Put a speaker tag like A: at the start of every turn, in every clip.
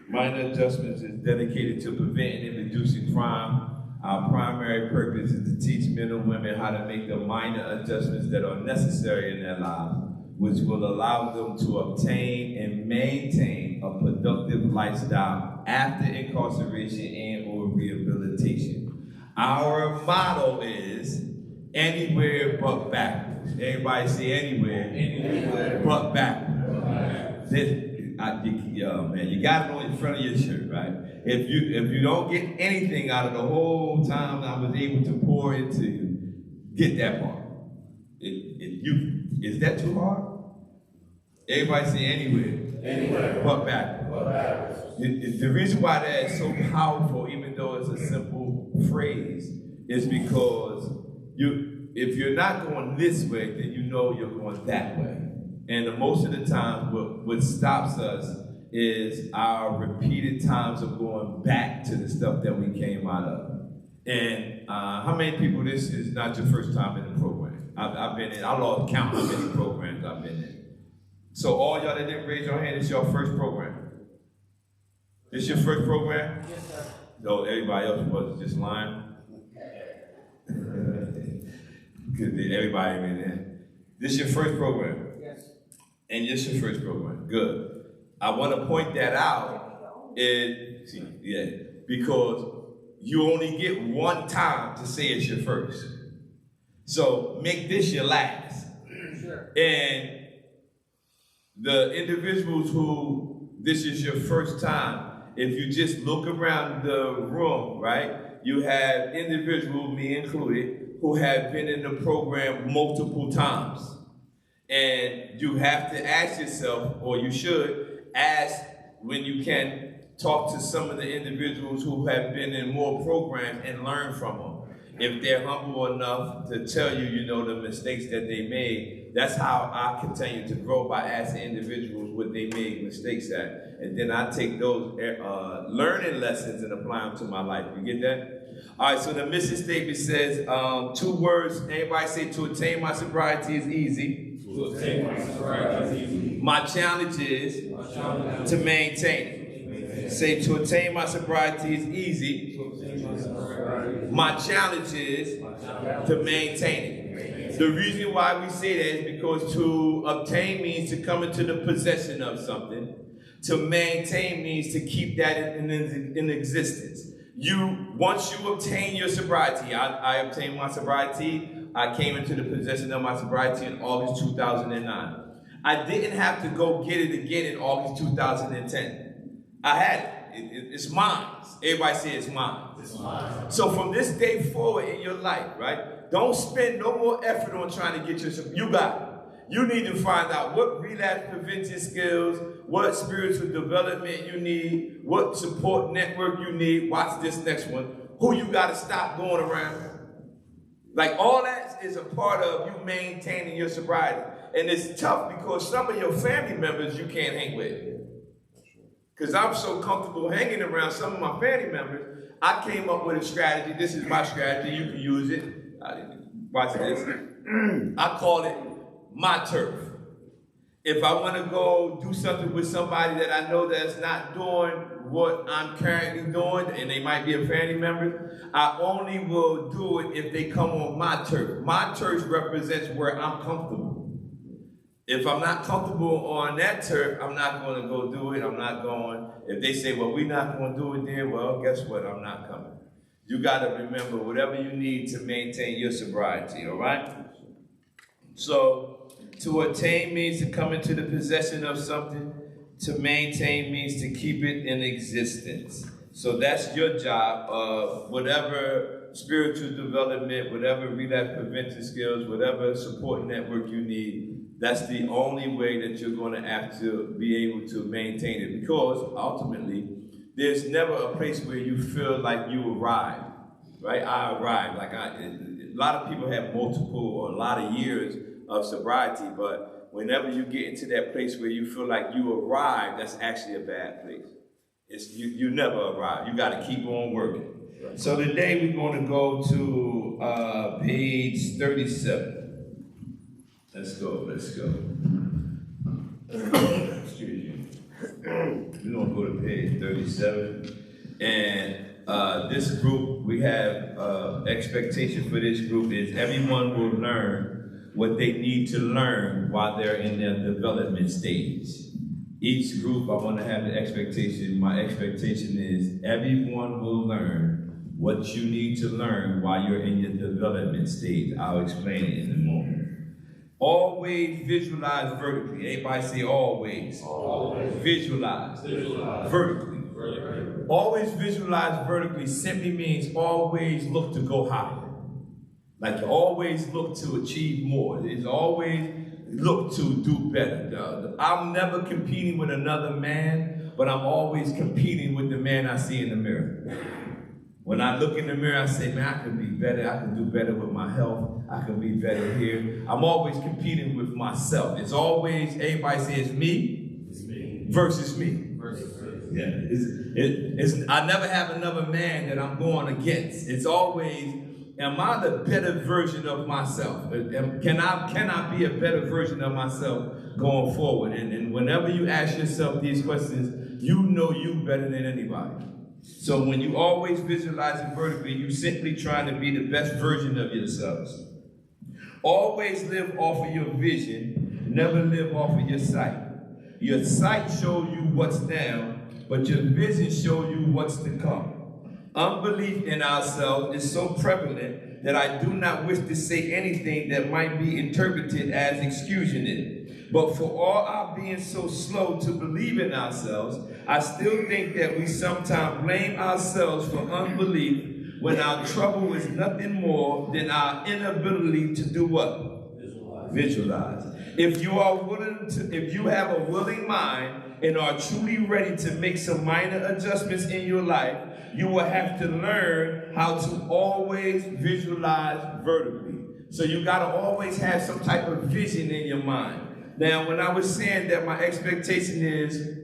A: Minor Adjustments is dedicated to preventing and reducing crime. Our primary purpose is to teach men and women how to make the minor adjustments that are necessary in their lives, which will allow them to obtain and maintain a productive lifestyle after incarceration and or rehabilitation. Our motto is anywhere but backwards. Everybody say anywhere but backwards. Man, you got it on the front of your shirt, right? If you don't get anything out of the whole time I was able to pour into you, get that part. Is that too hard? Everybody say anywhere but backwards. The reason why that is so powerful, even though it's a simple phrase, is because if you're not going this way, then you know you're going that way. And most of the time, what stops us is our repeated times of going back to the stuff that we came out of. And how many people, this is not your first time in the program? I've been in, I lost count how many programs I've been in. So all y'all that didn't raise your hand, it's your first program. This your first program?
B: Yes, sir.
A: No, everybody else was just lying. Because everybody been there. This your first program?
B: Yes.
A: And this your first program. Good. I want to point that out. Because you only get one time to say it's your first. So make this your last.
B: Sure.
A: And the individuals who this is your first time, if you just look around the room, right, you have individuals, me included, who have been in the program multiple times. And you have to ask yourself, or you should ask when you can, talk to some of the individuals who have been in more programs and learn from them. If they're humble enough to tell you, the mistakes that they made, that's how I continue to grow, by asking individuals what they made mistakes at. And then I take those learning lessons and apply them to my life. You get that? All right, so the mission statement says 2 words. Everybody say, to attain my sobriety is easy.
C: To attain my sobriety is easy.
A: My challenge is to maintain it. Say, to attain my sobriety is easy. My challenge is to maintain it. The reason why we say that is because to obtain means to come into the possession of something. To maintain means to keep that in existence. Once you obtain your sobriety, I obtained my sobriety. I came into the possession of my sobriety in August 2009. I didn't have to go get it again in August 2010. I had it. It's mine. Everybody say it's mine.
C: It's mine.
A: So from this day forward in your life, right? Don't spend no more effort on trying to get yourself. You got it. You need to find out what relapse prevention skills, what spiritual development you need, what support network you need. Watch this next one. Who you got to stop going around. Like all that is a part of you maintaining your sobriety. And it's tough because some of your family members you can't hang with. Because I'm so comfortable hanging around some of my family members, I came up with a strategy. This is my strategy. You can use it. Watch this. I call it my turf. If I want to go do something with somebody that I know that's not doing what I'm currently doing, and they might be a family member, I only will do it if they come on my turf. My turf represents where I'm comfortable. If I'm not comfortable on that turf, I'm not going to go do it. I'm not going. If they say, well, we're not going to do it there, well, guess what? I'm not coming. You got to remember whatever you need to maintain your sobriety, all right? So to attain means to come into the possession of something. To maintain means to keep it in existence. So that's your job of whatever spiritual development, whatever relapse prevention skills, whatever support network you need. That's the only way that you're going to have to be able to maintain it, because ultimately, there's never a place where you feel like you arrived, right? I arrived. A lot of people have multiple or a lot of years of sobriety, but whenever you get into that place where you feel like you arrived, that's actually a bad place. You never arrive. You got to keep on working. So today we're going to go to page 37. Let's go. Excuse me. we're gonna go to page 37. And this group, we have expectation for this group is everyone will learn what they need to learn while they're in their development stage. Each group, I want to have the expectation. My expectation is everyone will learn what you need to learn while you're in your development stage. I'll explain it in a moment. Always visualize vertically. Everybody say always.
C: Always.
A: Visualize.
C: Visualize.
A: Vertically.
C: Vertically.
A: Always visualize vertically simply means always look to go higher. Like always look to achieve more. It's always look to do better. I'm never competing with another man, but I'm always competing with the man I see in the mirror. When I look in the mirror, I say, man, I can be better. I can do better with my health. I can be better here. I'm always competing with myself. It's always, everybody says me, versus me. Yeah, I never have another man that I'm going against. It's always, am I the better version of myself? Can I be a better version of myself going forward? And whenever you ask yourself these questions, you know you better than anybody. So when you always visualize it vertically, you're simply trying to be the best version of yourselves. Always live off of your vision, never live off of your sight. Your sight shows you what's now, but your vision shows you what's to come. Unbelief in ourselves is so prevalent that I do not wish to say anything that might be interpreted as excusing it. But for all our being so slow to believe in ourselves, I still think that we sometimes blame ourselves for unbelief when our trouble is nothing more than our inability to do what? Visualize. If you have a willing mind and are truly ready to make some minor adjustments in your life, you will have to learn how to always visualize vertically. So you got to always have some type of vision in your mind. Now, when I was saying that my expectation is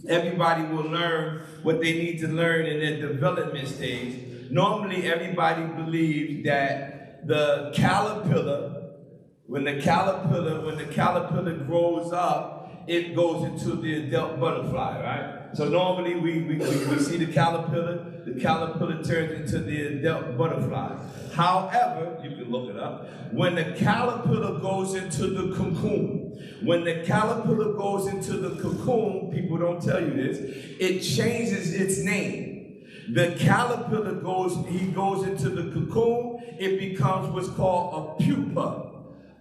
A: everybody will learn what they need to learn in their development stage, normally everybody believes that the caterpillar, when the caterpillar grows up, it goes into the adult butterfly, right? So normally we see the caterpillar turns into the adult butterfly. However, you can look it up, when the caterpillar goes into the cocoon, people don't tell you this, it changes its name. The caterpillar goes into the cocoon, it becomes what's called a pupa.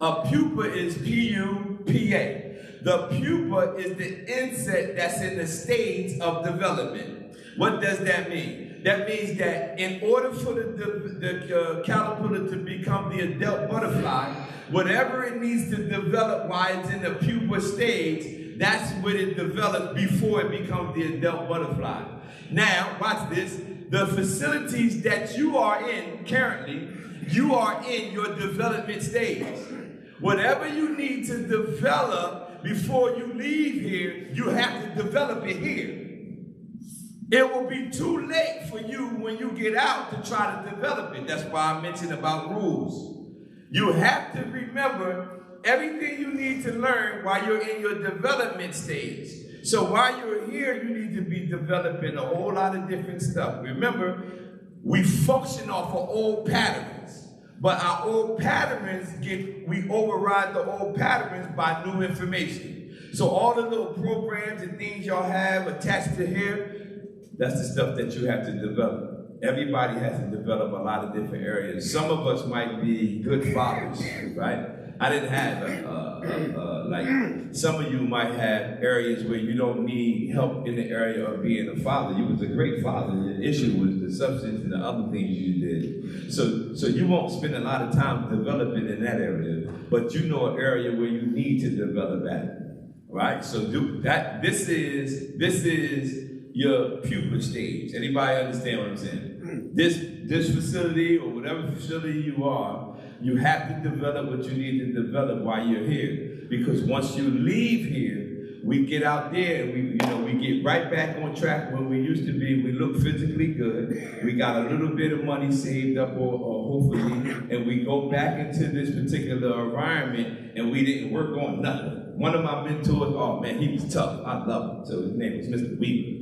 A: A pupa is P-U-P-A. The pupa is the insect that's in the stage of development. What does that mean? That means that in order for the caterpillar to become the adult butterfly, whatever it needs to develop while it's in the pupa stage, that's what it develops before it becomes the adult butterfly. Now, watch this. The facilities that you are in currently, you are in your development stage. Whatever you need to develop before you leave here, you have to develop it here. It will be too late for you when you get out to try to develop it. That's why I mentioned about rules. You have to remember everything you need to learn while you're in your development stage. So while you're here, you need to be developing a whole lot of different stuff. Remember, we function off of old patterns. But our old patterns we override the old patterns by new information. So all the little programs and things y'all have attached to here, that's the stuff that you have to develop. Everybody has to develop a lot of different areas. Some of us might be good fathers, right? I didn't have, like, some of you might have areas where you don't need help in the area of being a father. You was a great father. The issue was the substance and the other things you did. So you won't spend a lot of time developing in that area, but you know an area where you need to develop at, right? So this is your pupa stage. Anybody understand what I'm saying? This facility or whatever facility you are, you have to develop what you need to develop while you're here. Because once you leave here, we get out there and we get right back on track where we used to be. We look physically good. We got a little bit of money saved up or hopefully, and we go back into this particular environment and we didn't work on nothing. one of my mentors, oh man, he was tough. I love him. So his name was Mr. Weaver.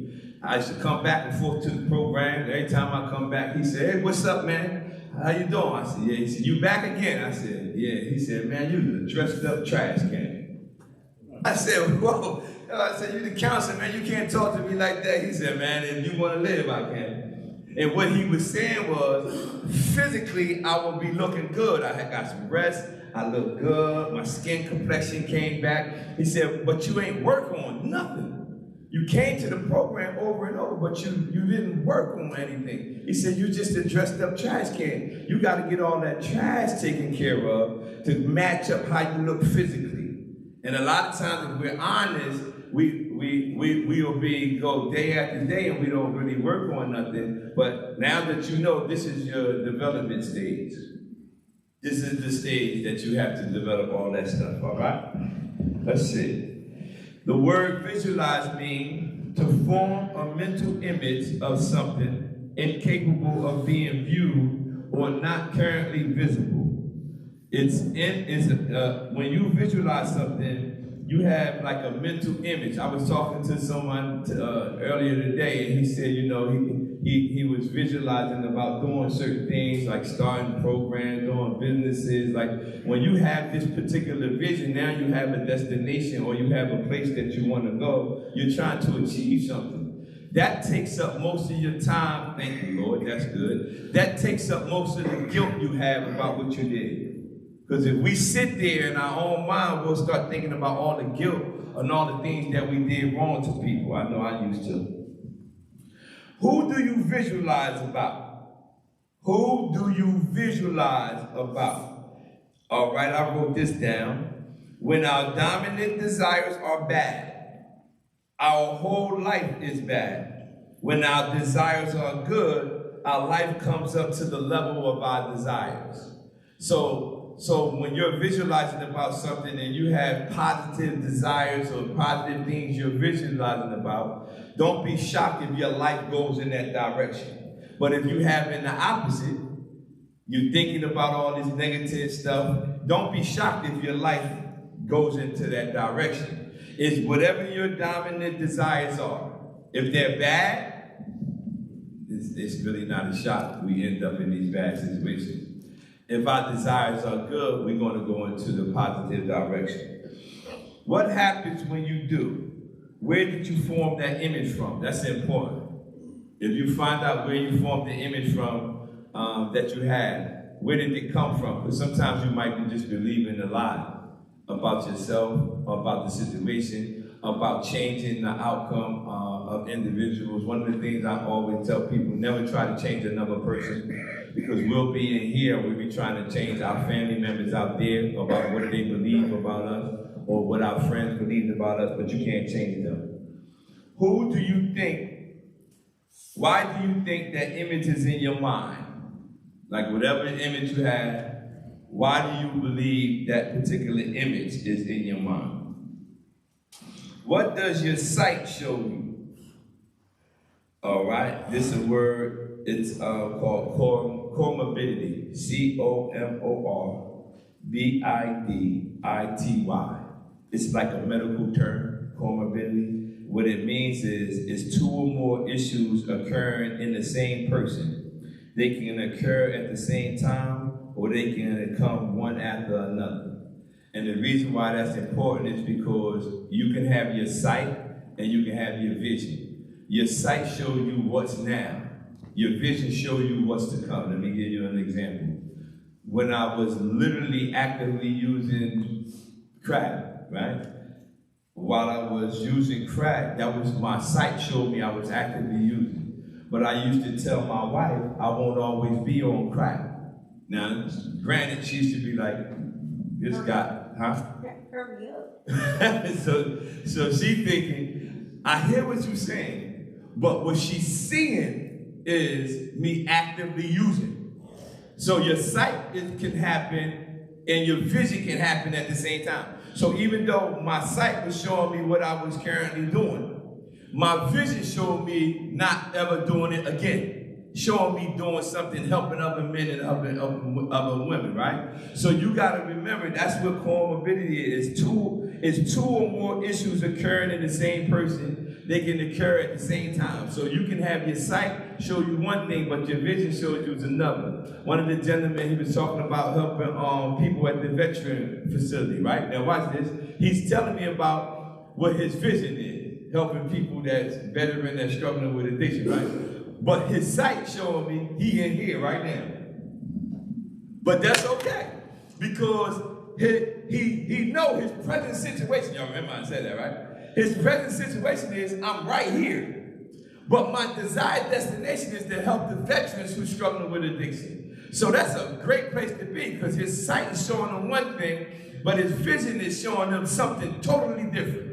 A: I used to come back and forth to the program. Every time I come back, he said, hey, what's up, man? How you doing? I said, yeah. He said, you back again? I said, yeah. He said, man, you the dressed up trash can. I said, whoa. I said, you the counselor, man. You can't talk to me like that. He said, man, if you want to live, I can. And what he was saying was, physically, I will be looking good. I had got some rest. I look good. My skin complexion came back. He said, but you ain't work on nothing. You came to the program over and over, but you didn't work on anything. He said, you just a dressed up trash can. You got to get all that trash taken care of to match up how you look physically. And a lot of times, if we're honest, we'll go day after day and we don't really work on nothing. But now that you know this is your development stage, this is the stage that you have to develop all that stuff, all right? Let's see. The word visualize means to form a mental image of something incapable of being viewed or not currently visible. When you visualize something, you have like a mental image. I was talking to someone earlier today, and he said, you know, he was visualizing about doing certain things, like starting programs, doing businesses. Like when you have this particular vision, now you have a destination or you have a place that you want to go. You're trying to achieve something. That takes up most of your time. Thank you, Lord. That's good. That takes up most of the guilt you have about what you did. Because if we sit there in our own mind, we'll start thinking about all the guilt and all the things that we did wrong to people. I know I used to. Who do you visualize about? Who do you visualize about? All right, I wrote this down. When our dominant desires are bad, our whole life is bad. When our desires are good, our life comes up to the level of our desires. So when you're visualizing about something and you have positive desires or positive things you're visualizing about, don't be shocked if your life goes in that direction. But if you have in the opposite, you're thinking about all this negative stuff, don't be shocked if your life goes into that direction. It's whatever your dominant desires are. If they're bad, it's really not a shock we end up in these bad situations. If our desires are good, we're going to go into the positive direction. What happens when you do? Where did you form that image from? That's important. If you find out where you formed the image from that you had, where did it come from? Because sometimes you might be just believing a lie about yourself, about the situation, about changing the outcome of individuals. One of the things I always tell people, never try to change another person, because we'll be in here, we'll be trying to change our family members out there about what they believe about us or what our friends believe about us, but you can't change them. Who do you think, why do you think that image is in your mind? Like whatever image you have, why do you believe that particular image is in your mind? What does your sight show you? All right, this is a word, it's called comorbidity, comorbidity. It's like a medical term, comorbidity. What it means is two or more issues occurring in the same person. They can occur at the same time, or they can come one after another. And the reason why that's important is because you can have your sight and you can have your vision. Your sight shows you what's now. Your vision shows you what's to come. Let me give you an example. When I was literally actively using crack, right? While I was using crack, that was my sight showed me I was actively using. But I used to tell my wife I won't always be on crack. Now, granted, she used to be like, this guy, huh?
B: Hurry up.
A: So she thinking, I hear what you're saying, but what she's seeing is me actively using. So your sight can happen and your vision can happen at the same time. So even though my sight was showing me what I was currently doing, my vision showed me not ever doing it again. Showing me doing something, helping other men and other women, right? So you got to remember, that's what comorbidity is. is 2 or more issues occurring in the same person, they can occur at the same time. So you can have your sight show you one thing, but your vision shows you another. One of the gentlemen, he was talking about helping people at the veteran facility, right? Now watch this. He's telling me about what his vision is, helping people that's veteran, that's struggling with addiction, right? But his sight showing me he in here right now. But that's okay, because he know his present situation. Y'all remember I said that, right? His present situation is, I'm right here. But my desired destination is to help the veterans who struggling with addiction. So that's a great place to be, because his sight is showing him one thing, but his vision is showing him something totally different.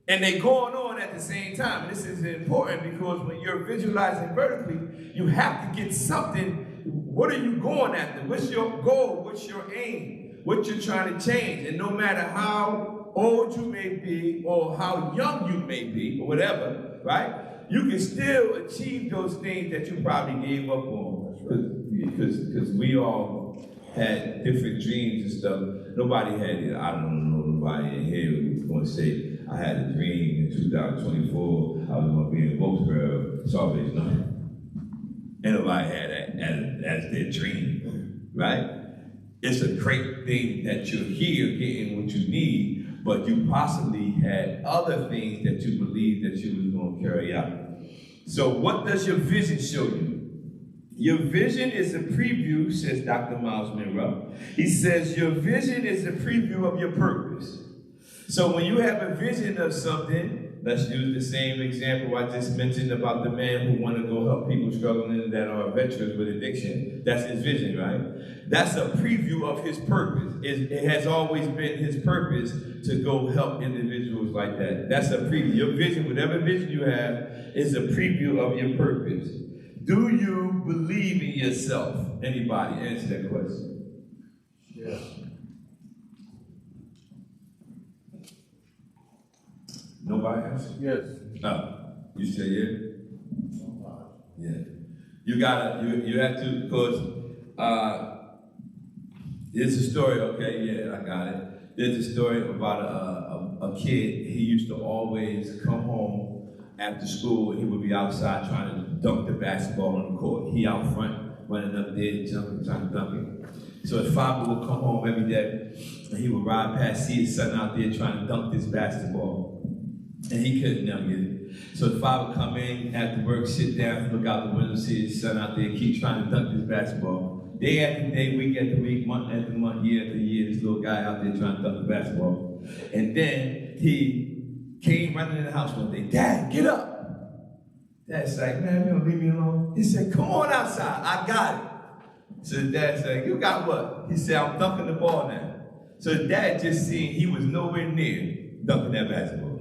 A: And they're going on at the same time. And this is important, because when you're visualizing vertically, you have to get something. What are you going after? What's your goal? What's your aim? What you're trying to change? And no matter how old you may be or how young you may be or whatever, right? You can still achieve those things that you probably gave up on. Because we all had different dreams and stuff. Nobody had it. I don't know nobody in here who's going to say, I had a dream in 2024, I was going to be in Goldsboro, Salvation Army. And nobody had that as their dream, right? It's a great thing that you're here getting what you need, but you possibly had other things that you believed that you was going to carry out. So what does your vision show you? Your vision is a preview, says Dr. Miles Monroe. He says your vision is a preview of your purpose. So when you have a vision of something, let's use the same example I just mentioned about the man who want to go help people struggling that are veterans with addiction. That's his vision, right? That's a preview of his purpose. It has always been his purpose to go help individuals like that. That's a preview. Your vision, whatever vision you have, is a preview of your purpose. Do you believe in yourself? Anybody answer that question?
C: Yes.
A: Nobody else?
C: Yes.
A: No. You say yeah? Yeah. You have to, because there's a story, okay, yeah, I got it. There's a story about a kid. He used to always come home after school, and he would be outside trying to dunk the basketball on the court. He out front, running up there, jumping, trying to dunk it. So his father would come home every day, and he would ride past, see his son out there trying to dunk this basketball. And he couldn't never get it. So the father would come in after work, sit down, look out the window, see his son out there, keep trying to dunk this basketball. Day after day, week after week, month after month, year after year, this little guy out there trying to dunk the basketball. And then he came running in the house one day, Dad, get up. Dad's like, man, you don't leave me alone. He said, come on outside, I got it. So his dad said, you got what? He said, I'm dunking the ball now. So his dad just seen he was nowhere near dunking that basketball.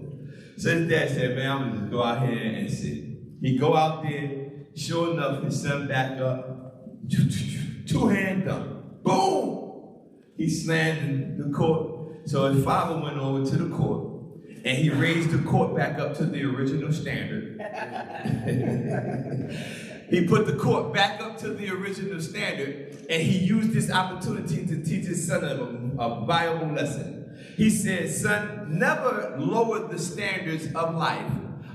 A: So his dad said, man, I'm gonna just go out here and sit. He go out there, sure enough, his son back up, 2-hand dunk, boom! He slammed in the court. So his father went over to the court, and he raised the court back up to the original standard. He put the court back up to the original standard, and he used this opportunity to teach his son a viable lesson. He said, son, never lower the standards of life,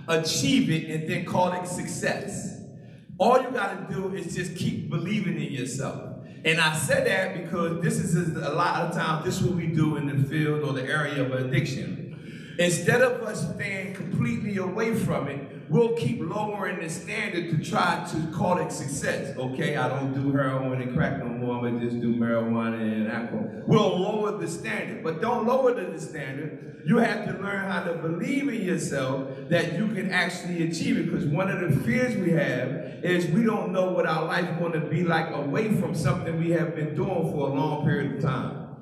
A: achieve it, and then call it success. All you gotta do is just keep believing in yourself. And I said that because this is a lot of times, this is what we do in the field or the area of addiction. Instead of us staying completely away from it, we'll keep lowering the standard to try to call it success. Okay, I don't do heroin and crack no more, I'm gonna just do marijuana and alcohol. We'll lower the standard, but don't lower the standard. You have to learn how to believe in yourself that you can actually achieve it, because one of the fears we have is we don't know what our life is going to be like away from something we have been doing for a long period of time.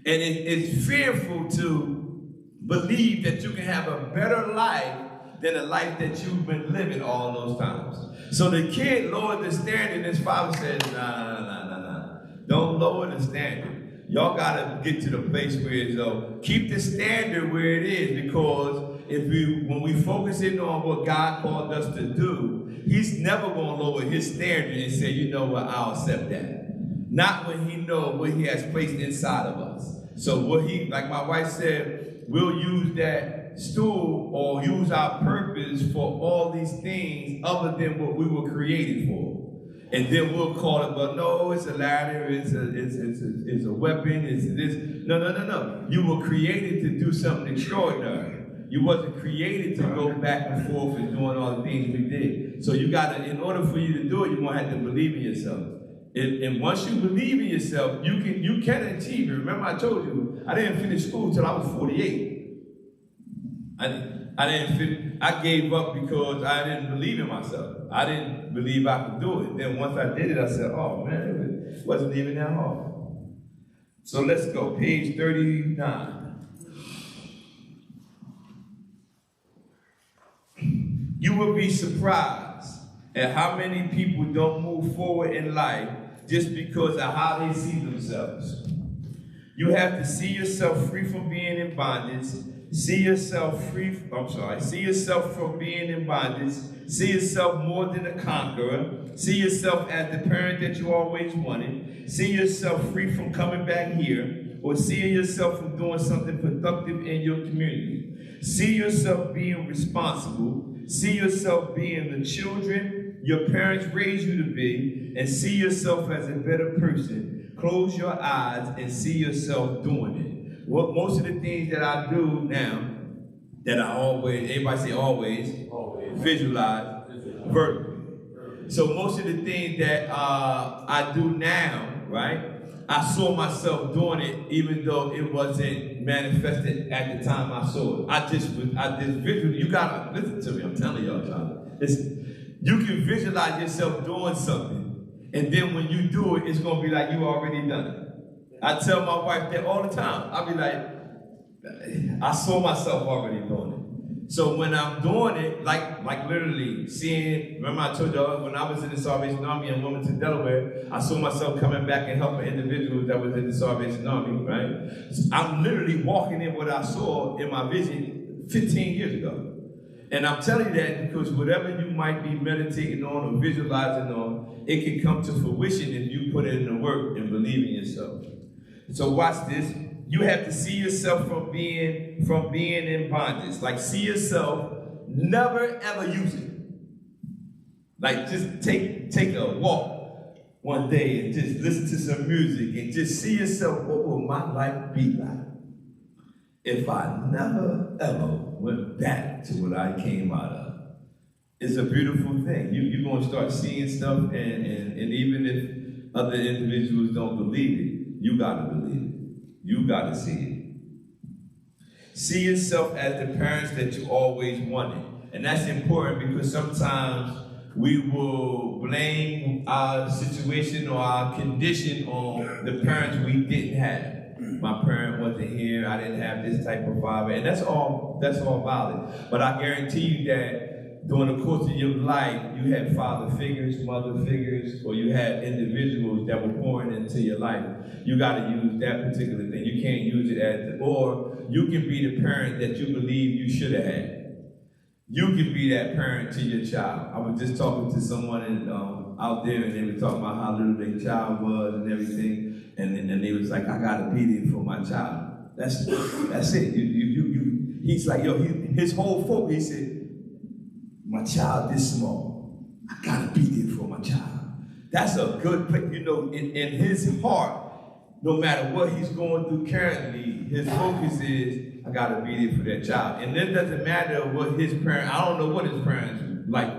A: And it's fearful to believe that you can have a better life than a life that you've been living all those times. So the kid lowered the standard, and his father said, nah. Don't lower the standard. Y'all gotta get to the place where it's keep the standard where it is, because when we focus in on what God called us to do, he's never gonna lower his standard and say, you know what, I'll accept that. Not when he knows what he has placed inside of us. So like my wife said, we'll use that stool or use our purpose for all these things other than what we were created for. And then we'll call it, but no, it's a ladder, it's a weapon, it's this. No. You were created to do something extraordinary. You wasn't created to go back and forth and doing all the things we did. So you gotta, in order for you to do it, you're gonna have to believe in yourself. And once you believe in yourself, you can achieve it. Remember I told you, I didn't finish school till I was 48. I gave up because I didn't believe in myself. I didn't believe I could do it. Then once I did it, I said, oh man, it wasn't even that hard. So let's go, page 39. You will be surprised at how many people don't move forward in life just because of how they see themselves. You have to see yourself free from being in bondage. See yourself from being in bondage. See yourself more than a conqueror. See yourself as the parent that you always wanted. See yourself free from coming back here, or seeing yourself from doing something productive in your community. See yourself being responsible. See yourself being the children your parents raised you to be, and see yourself as a better person. Close your eyes and see yourself doing it. What most of the things that I do now, that I always, everybody say always. Visualize verbally. So most of the things that I do now, right? I saw myself doing it even though it wasn't manifested at the time I saw it. I just visually, you gotta listen to me, I'm telling y'all, listen. You can visualize yourself doing something, and then when you do it, it's gonna be like you already done it. I tell my wife that all the time. I'll be like, I saw myself already doing it. So when I'm doing it, like literally seeing, remember I told y'all when I was in the Salvation Army in Wilmington, Delaware, I saw myself coming back and helping individuals that was in the Salvation Army, right? I'm literally walking in what I saw in my vision 15 years ago. And I'm telling you that because whatever you might be meditating on or visualizing on, it can come to fruition if you put it in the work and believe in yourself. So watch this. You have to see yourself from being in bondage. Like see yourself never ever use it. Like just take a walk one day and just listen to some music and just see yourself, what will my life be like if I never ever went back to what I came out of? It's a beautiful thing. You're going to start seeing stuff, and even if other individuals don't believe it, you got to believe it. You got to see it. See yourself as the parents that you always wanted. And that's important because sometimes we will blame our situation or our condition on the parents we didn't have. My parent wasn't here, I didn't have this type of father, and that's all valid. But I guarantee you that during the course of your life, you had father figures, mother figures, or you had individuals that were pouring into your life. You got to use that particular thing. You can't use it as, or you can be the parent that you believe you should have had. You can be that parent to your child. I was just talking to someone out there, and they were talking about how little their child was and everything, and they was like, I got to be there for my child. That's it. He's like, his whole focus, he said, my child this small. I gotta be there for my child. That's a good place. In his heart, no matter what he's going through currently, his focus is, I gotta be there for that child. And it doesn't matter what his parents, I don't know what his parents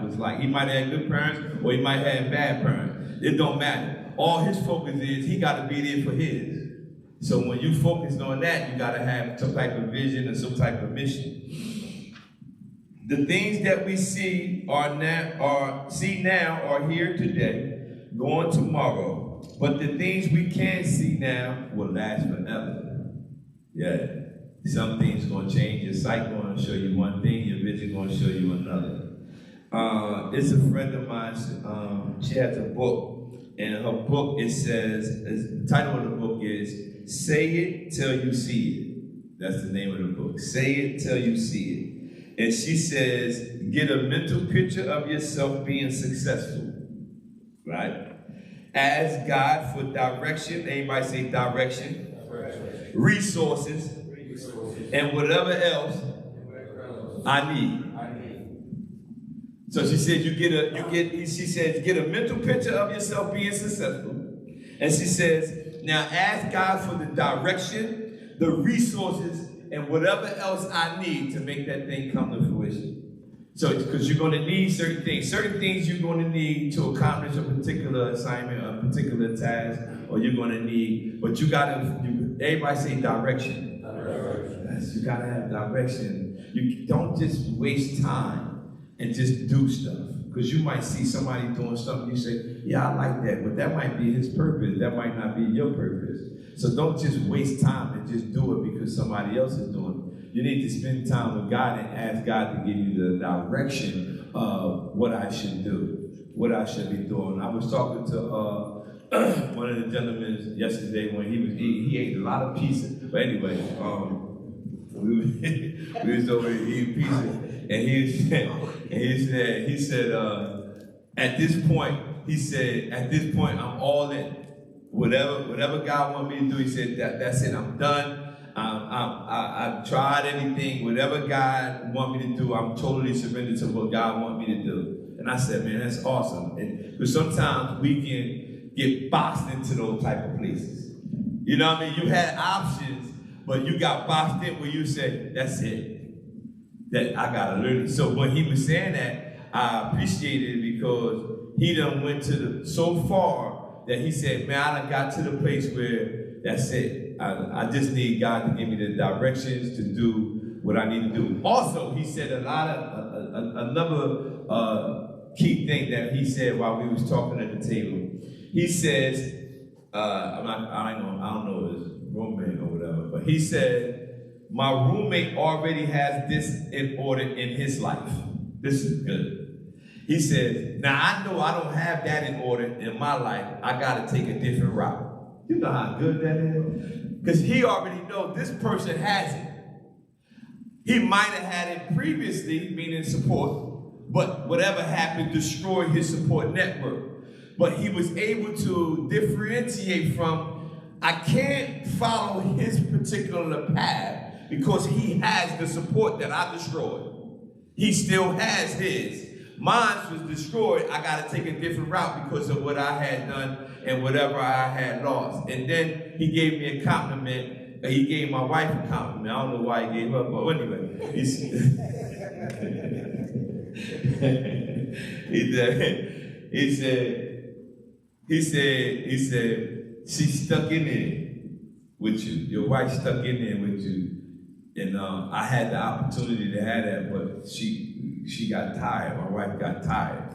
A: was like. He might have had good parents or he might have bad parents. It don't matter. All his focus is, he gotta be there for his. So when you focus on that, you gotta have some type of vision and some type of mission. The things that we see now are here today, going tomorrow. But the things we can't see now will last forever. Yeah. Some things gonna change. Your sight gonna show you one thing, your vision gonna show you another. It's a friend of mine, she has a book, and in her book it says, the title of the book is Say It Till You See It. That's the name of the book. Say It Till You See It. And she says, get a mental picture of yourself being successful, right? Ask God for direction. Anybody say direction? Resources, and whatever else I need. So she said, she says, get a mental picture of yourself being successful. And she says, now ask God for the direction, the resources, and whatever else I need to make that thing come to fruition. So, because you're going to need certain things you're going to need to accomplish a particular assignment, a particular task, or you're going to need, but you got to, everybody say direction. Yes, you got to have direction. You don't just waste time and just do stuff. Because you might see somebody doing something, you say, yeah, I like that, but that might be his purpose. That might not be your purpose. So don't just waste time and just do it because somebody else is doing it. You need to spend time with God and ask God to give you the direction of what I should do, what I should be doing. I was talking to one of the gentlemen yesterday when he ate a lot of pizza. But anyway, we was over here eating pizza. And he said, at this point, I'm all in. Whatever God want me to do, he said, that's it, I'm done. I've tried everything. Whatever God want me to do, I'm totally surrendered to what God want me to do. And I said, man, that's awesome. But sometimes we can get boxed into those type of places. You know what I mean? You had options, but you got boxed in where you said, that's it. That I gotta learn it. So when he was saying that, I appreciated it because he done went so far that he said, man, I done got to the place where that's it. I just need God to give me the directions to do what I need to do. Also, he said another key thing that he said while we was talking at the table. He says, I don't know his roommate or whatever, but he said, my roommate already has this in order in his life. This is good. He says, now I know I don't have that in order in my life. I got to take a different route. You know how good that is? Because he already knows this person has it. He might have had it previously, meaning support, but whatever happened destroyed his support network. But he was able to differentiate from, I can't follow his particular path, because he has the support that I destroyed. He still has his. Mine was destroyed. I got to take a different route because of what I had done and whatever I had lost. And then he gave me a compliment. He gave my wife a compliment. I don't know why he gave her, but anyway. He said, she's stuck in there with you. Your wife stuck in there with you. And I had the opportunity to have that, but she got tired. My wife got tired.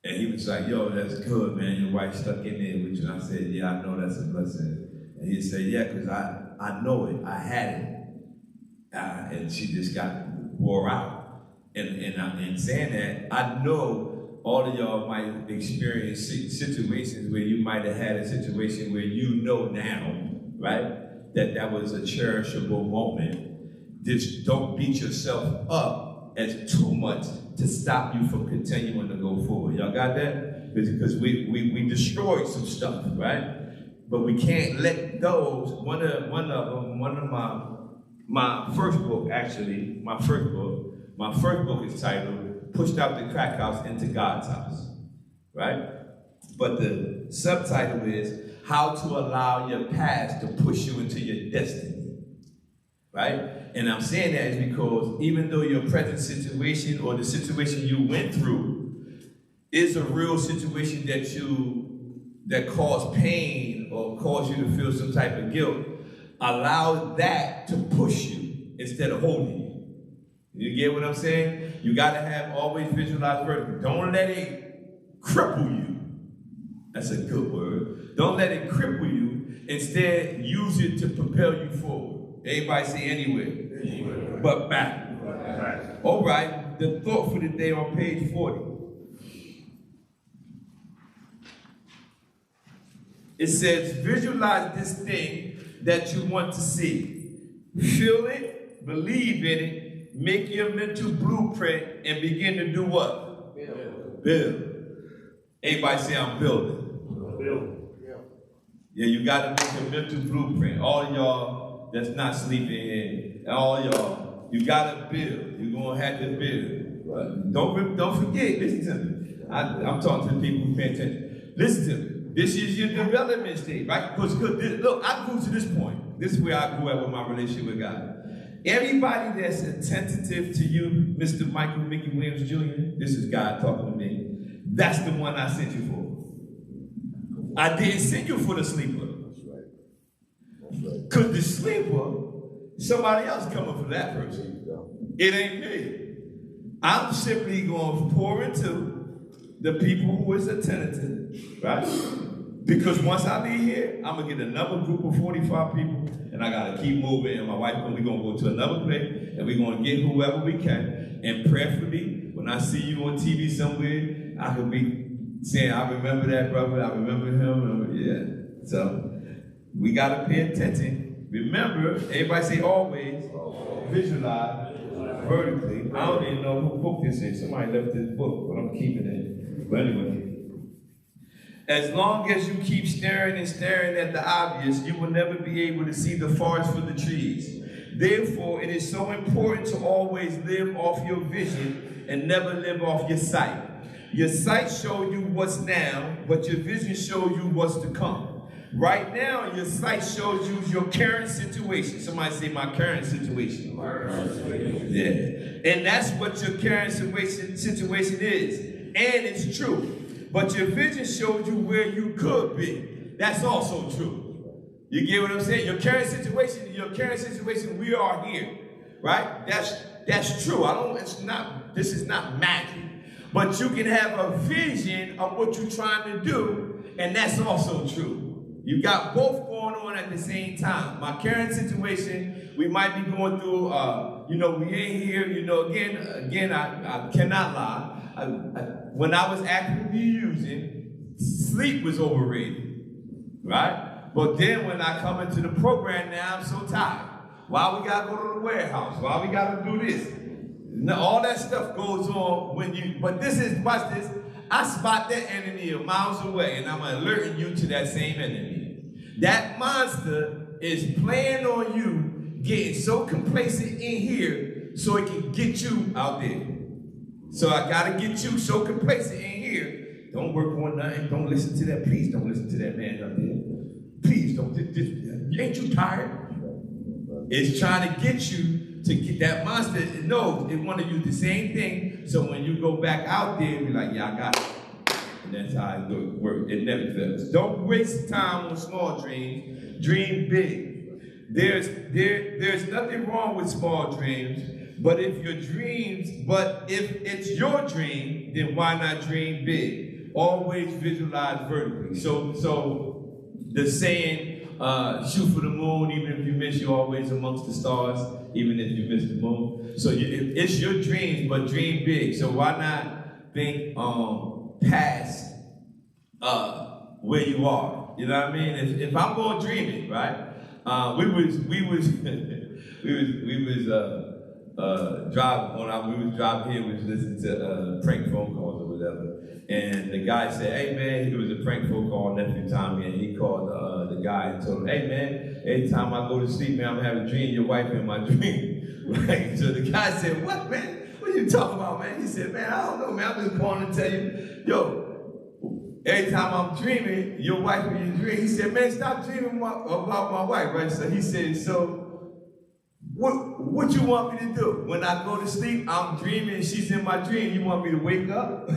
A: And he was like, yo, that's good, man. Your wife stuck in there with you. And I said, yeah, I know that's a blessing. And he said, yeah, because I know it. I had it. And she just got wore out. And saying that, I know all of y'all might experience situations where you might have had a situation where you know now, right? That was a cherishable moment. Just don't beat yourself up as too much to stop you from continuing to go forward. Y'all got that? Because we destroyed some stuff, right? But we can't let those. One of my first book is titled "Pushed Out the Crack House into God's House," right? But the subtitle is how to allow your past to push you into your destiny, right? And I'm saying that is because even though your present situation or the situation you went through is a real situation that caused pain or caused you to feel some type of guilt, allow that to push you instead of holding you. You get what I'm saying? You got to have always visualize first. Don't let it cripple you. That's a good word. Don't let it cripple you. Instead, use it to propel you forward. Everybody say anywhere. But back. All right. The thought for the day on page 40. It says, visualize this thing that you want to see. Feel it, believe in it, make your mental blueprint, and begin to do what? Build. Everybody say, I'm building. Yeah, you got to make a mental blueprint. All y'all y'all that's not sleeping here, and all y'all, you gotta build. You're gonna have to build. Right? Don't forget, listen to me. I'm talking to the people who pay attention. Listen to me. This is your development stage, right? Because look, I grew to this point. This is where I grew up with my relationship with God. Everybody that's attentive to you, Mr. Michael Mickey Williams Jr., this is God talking to me. That's the one I sent you for. I didn't send you for the sleeper.
B: That's right. That's right.
A: Because the sleeper, somebody else coming for that person. It ain't me. I'm simply going to pour into the people who is attentive, right? Because once I leave here, I'm going to get another group of 45 people, and I got to keep moving, and my wife and we're going to go to another place, and we're going to get whoever we can, and prayerfully, when I see you on TV somewhere, I could be saying, I remember that brother, I remember him, yeah. So, we got to pay attention. Remember, everybody say always, visualize vertically. I don't even know who book this is. Somebody left this book, but I'm keeping it. But anyway, as long as you keep staring and staring at the obvious, you will never be able to see the forest for the trees. Therefore, it is so important to always live off your vision and never live off your sight. Your sight shows you what's now, but your vision shows you what's to come. Right now, your sight shows you your current situation. Somebody say, my current situation. Yeah. And that's what your current situation is. And it's true. But your vision shows you where you could be. That's also true. You get what I'm saying? Your current situation, we are here. Right? That's true. This is not magic. But you can have a vision of what you're trying to do, and that's also true. You got both going on at the same time. My current situation, we might be going through, we ain't here, again, I cannot lie. When I was actively using, sleep was overrated, right? But then when I come into the program now, I'm so tired. Why we gotta go to the warehouse? Why we gotta do this? All that stuff goes on but watch this. I spot that enemy miles away, and I'm alerting you to that same enemy. That monster is playing on you, getting so complacent in here so it can get you out there. So I gotta get you so complacent in here. Don't work on nothing. Don't listen to that. Please don't listen to that man up there. Please don't. Ain't you tired? It's trying to get you to get that monster. It knows it want to use the same thing. So when you go back out there, be like, yeah, I got it. And that's how it works. It never fails. Don't waste time on small dreams. Dream big. There's nothing wrong with small dreams. But if it's your dream, then why not dream big? Always visualize vertically. So the saying, shoot for the moon, even if you miss, you're always amongst the stars, even if you miss the moon. So it's your dreams, but dream big. So why not think past where you are? You know what I mean? If I'm going to dream it, right? We was driving here, we was listening to prank phone calls or whatever. And the guy said, hey man, it was a prank phone call, nephew Tommy, and he called the guy and told him, hey man, every time I go to sleep, man, I'm having a dream, your wife in my dream. Right? So the guy said, what man? What are you talking about, man? He said, man, I don't know, man, I'm just calling to tell you, yo, every time I'm dreaming, your wife in your dream. He said, man, stop dreaming about my wife, right? So he said, so what you want me to do? When I go to sleep, I'm dreaming and she's in my dream. You want me to wake up?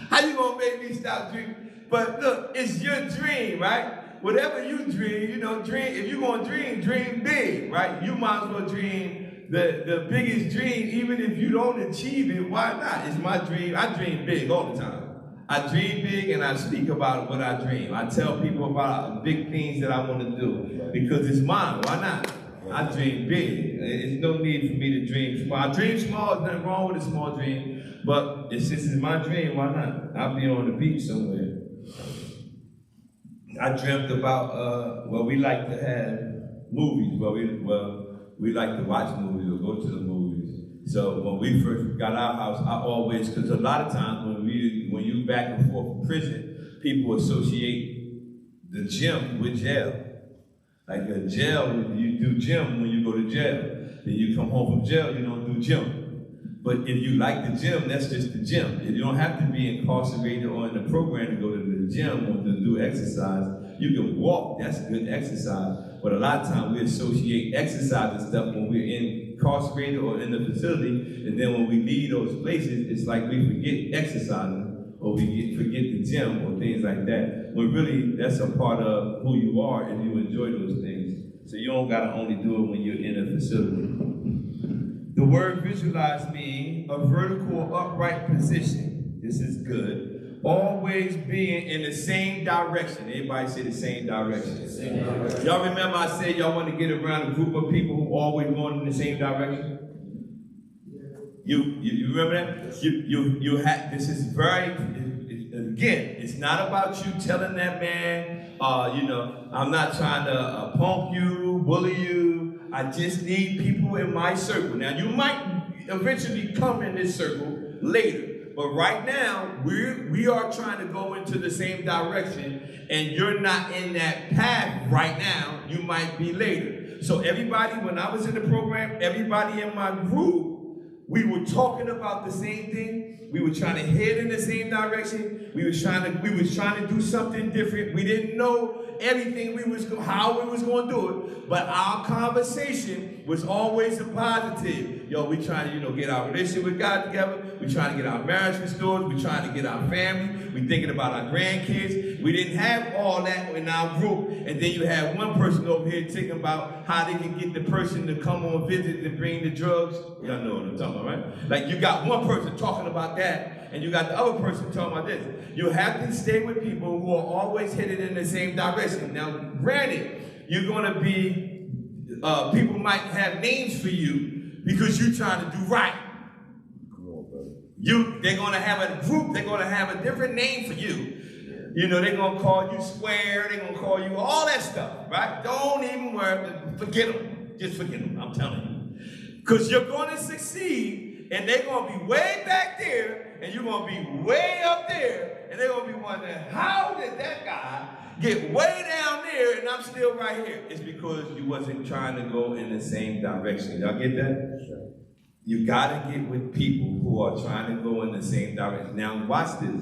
A: How you gonna make me stop dreaming? But look, it's your dream, right? Whatever you dream, dream. If you're gonna dream big, right? You might as well dream the biggest dream, even if you don't achieve it. Why not? It's my dream. I dream big all the time. I dream big and I speak about what I dream. I tell people about big things that I want to do because it's mine. Why not? I dream big. There's no need for me to dream small. I dream small, there's nothing wrong with a small dream, but since it's my dream, why not? I'll be on the beach somewhere. I dreamt about, we like to have movies. We like to watch movies or go to the movies. So when we first got our house, I always, because a lot of times when you back and forth from prison, people associate the gym with jail. Like a jail, you do gym when you go to jail. Then you come home from jail, you don't do gym. But if you like the gym, that's just the gym. You don't have to be incarcerated or in the program to go to the gym or to do exercise. You can walk, that's good exercise. But a lot of times we associate exercise and stuff when we're incarcerated or in the facility, and then when we leave those places, it's like we forget exercising or we forget the gym or things like that. When really that's a part of who you are if you enjoy those things. So you don't gotta only do it when you're in a facility. The word visualize means a vertical or upright position. This is good. Always being in the same direction. Everybody say the same direction. Y'all remember I said y'all want to get around a group of people who always going in the same direction? You remember that? You had, this is very, again, it's not about you telling that man, I'm not trying to punk you, bully you. I just need people in my circle. Now, you might eventually come in this circle later. But right now, we are trying to go into the same direction, and you're not in that path right now. You might be later. So everybody, when I was in the program, everybody in my group, we were talking about the same thing. We were trying to head in the same direction. We was trying to do something different. We didn't know everything how we was going to do it, but our conversation was always a positive. Yo, we trying to, get our relationship with God together. We trying to get our marriage restored. We trying to get our family. We thinking about our grandkids. We didn't have all that in our group, and then you have one person over here thinking about how they can get the person to come on visit and bring the drugs. Y'all know what I'm talking about, right? Like you got one person talking about that, and you got the other person talking about this. You have to stay with people who are always headed in the same direction. Now, granted, you're going to be, people might have names for you because you're trying to do right. They're going to have a group, they're going to have a different name for you. They're going to call you square, they're going to call you all that stuff, right? Don't even worry, forget them. Just forget them, I'm telling you. Because you're going to succeed, and they're going to be way back there, and you're going to be way up there, and they're going to be wondering, how did that guy get way down there and I'm still right here? It's because you wasn't trying to go in the same direction. Y'all get that? Sure. You got to get with people who are trying to go in the same direction. Now, watch this.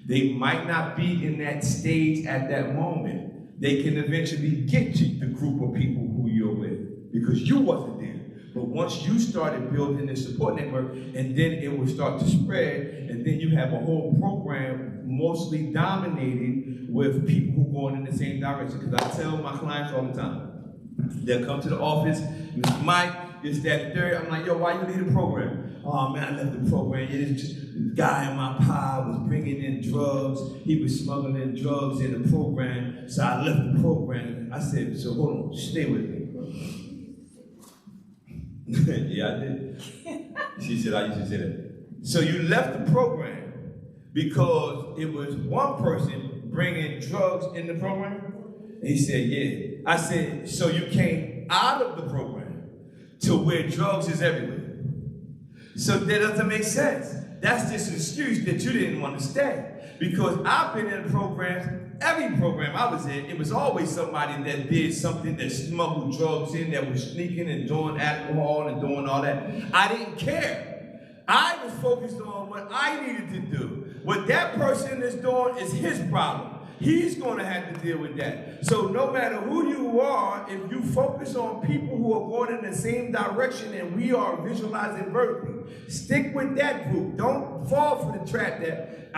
A: They might not be in that stage at that moment. They can eventually get you the group of people who you're with because you wasn't there. But once you started building this support network, and then it will start to spread, and then you have a whole program mostly dominated with people who are going in the same direction. Because I tell my clients all the time, they'll come to the office, Mr. Mike, this, that, and third. I'm like, yo, why you leave the program? Oh man, I left the program. It's just the guy in my pile was bringing in drugs. He was smuggling drugs in the program, so I left the program. I said, so hold on, stay with me. Yeah, I did. She said, I used to say that. So you left the program because it was one person bringing drugs in the program? And he said, yeah. I said, so you came out of the program to where drugs is everywhere. So that doesn't make sense. That's just an excuse that you didn't want to stay. Because I've been in programs, every program I was in, it was always somebody that did something, that smuggled drugs in, that was sneaking and doing alcohol and doing all that. I didn't care. I was focused on what I needed to do. What that person is doing is his problem. He's going to have to deal with that. So no matter who you are, if you focus on people who are going in the same direction and we are visualizing vertically, stick with that group. Don't fall for the trap that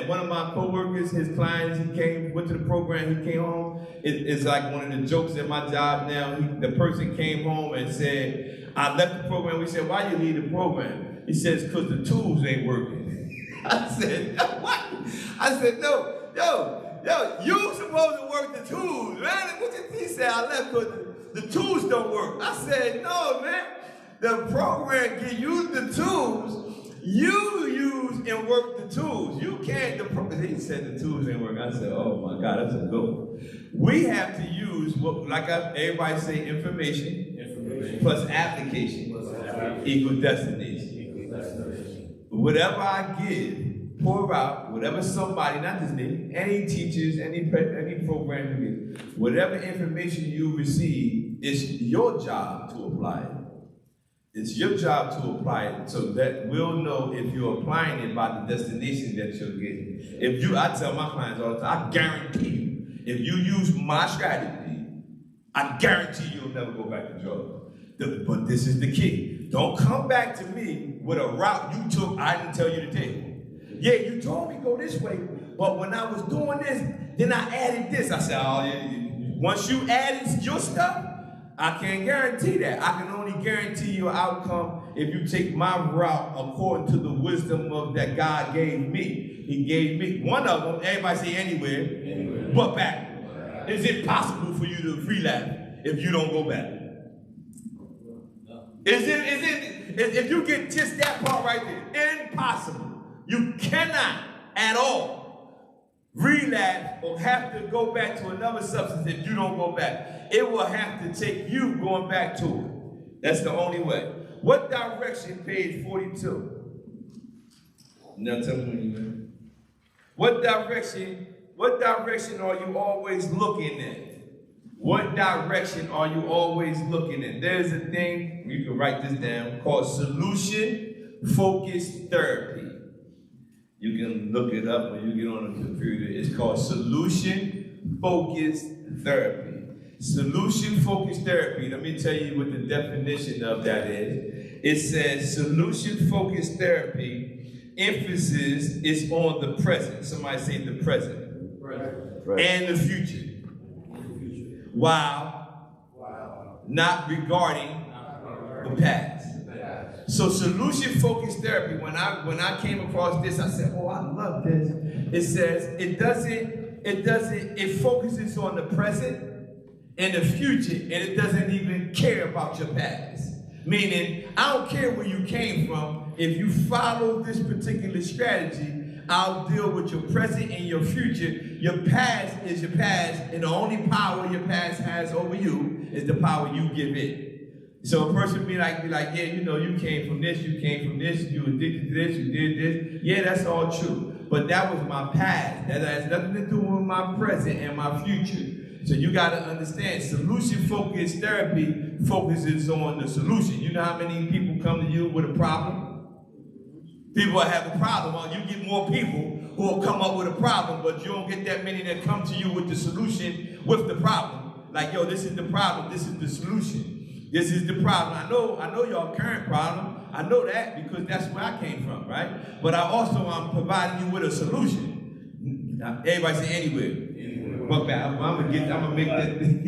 A: one of my coworkers, his clients, he went to the program, he came home. It's like one of the jokes at my job now. The person came home and said, I left the program. We said, why you leave the program? He says, because the tools ain't working. I said, what? I said, yo, you supposed to work the tools, man. He said, I left because the tools don't work. I said, no, man. The program can use the tools. You use and work the tools. You can't. He said the tools ain't working. I said, oh my God, that's a good one. We have to use what, everybody say, information plus application equals destination. Whatever I give pour out whatever somebody, not just me, any teachers, any program you get, whatever information you receive, it's your job to apply it. It's your job to apply it so that we'll know if you're applying it by the destination that you're getting. I tell my clients all the time, I guarantee you, if you use my strategy, I guarantee you'll never go back to drugs. But this is the key. Don't come back to me with a route you took I didn't tell you to take. Yeah, you told me go this way, but when I was doing this, then I added this. I said, oh, yeah. Once you added your stuff, I can't guarantee that. I can only guarantee your outcome if you take my route according to the wisdom that God gave me. He gave me one of them, everybody say anywhere. But back. Is it possible for you to relapse if you don't go back? If you get just that part right there, impossible. You cannot at all relapse or have to go back to another substance if you don't go back. It will have to take you going back to it. That's the only way. What direction, page 42? Now tell me when you're ready. What direction are you always looking at? What direction are you always looking at? There's a thing, you can write this down, called solution-focused therapy. You can look it up when you get on the computer. It's called solution-focused therapy. Solution-focused therapy, let me tell you what the definition of that is. It says solution-focused therapy, emphasis is on the present. Somebody say the present. And the future. While not regarding the past. So solution-focused therapy, when I came across this, I said, oh, I love this. It says it focuses on the present and the future, and it doesn't even care about your past. Meaning, I don't care where you came from. If you follow this particular strategy, I'll deal with your present and your future. Your past is your past, and the only power your past has over you is the power you give it. So a person be like, yeah, you know, you came from this, you were addicted to this, you did this. Yeah, that's all true. But that was my past. That has nothing to do with my present and my future. So you got to understand, solution-focused therapy focuses on the solution. You know how many people come to you with a problem? People that have a problem, well, you get more people who will come up with a problem, but you don't get that many that come to you with the solution with the problem. Like, yo, this is the problem, this is the solution. This is the problem. I know your current problem. I know that because that's where I came from, right? But I'm providing you with a solution. Now, everybody say anywhere. But I'm gonna make that thing,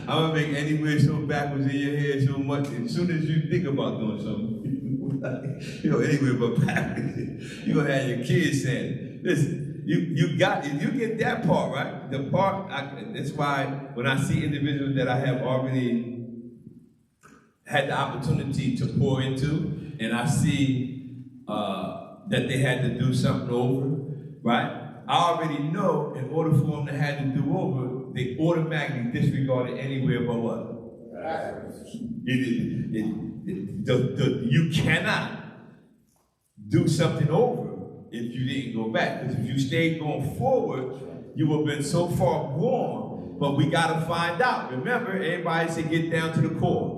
A: I'm gonna make anywhere so backwards in your head so much. As soon as you think about doing something, anywhere but backwards, you're gonna have your kids saying, listen, you got it. You get that part, right? The part, that's why when I see individuals that I have already had the opportunity to pour into, and I see that they had to do something over, right? I already know in order for them to have to do over, they automatically disregarded anywhere but what? You cannot do something over if you didn't go back. Because if you stayed going forward, you would have been so far gone. But we got to find out. Remember, everybody said get down to the core.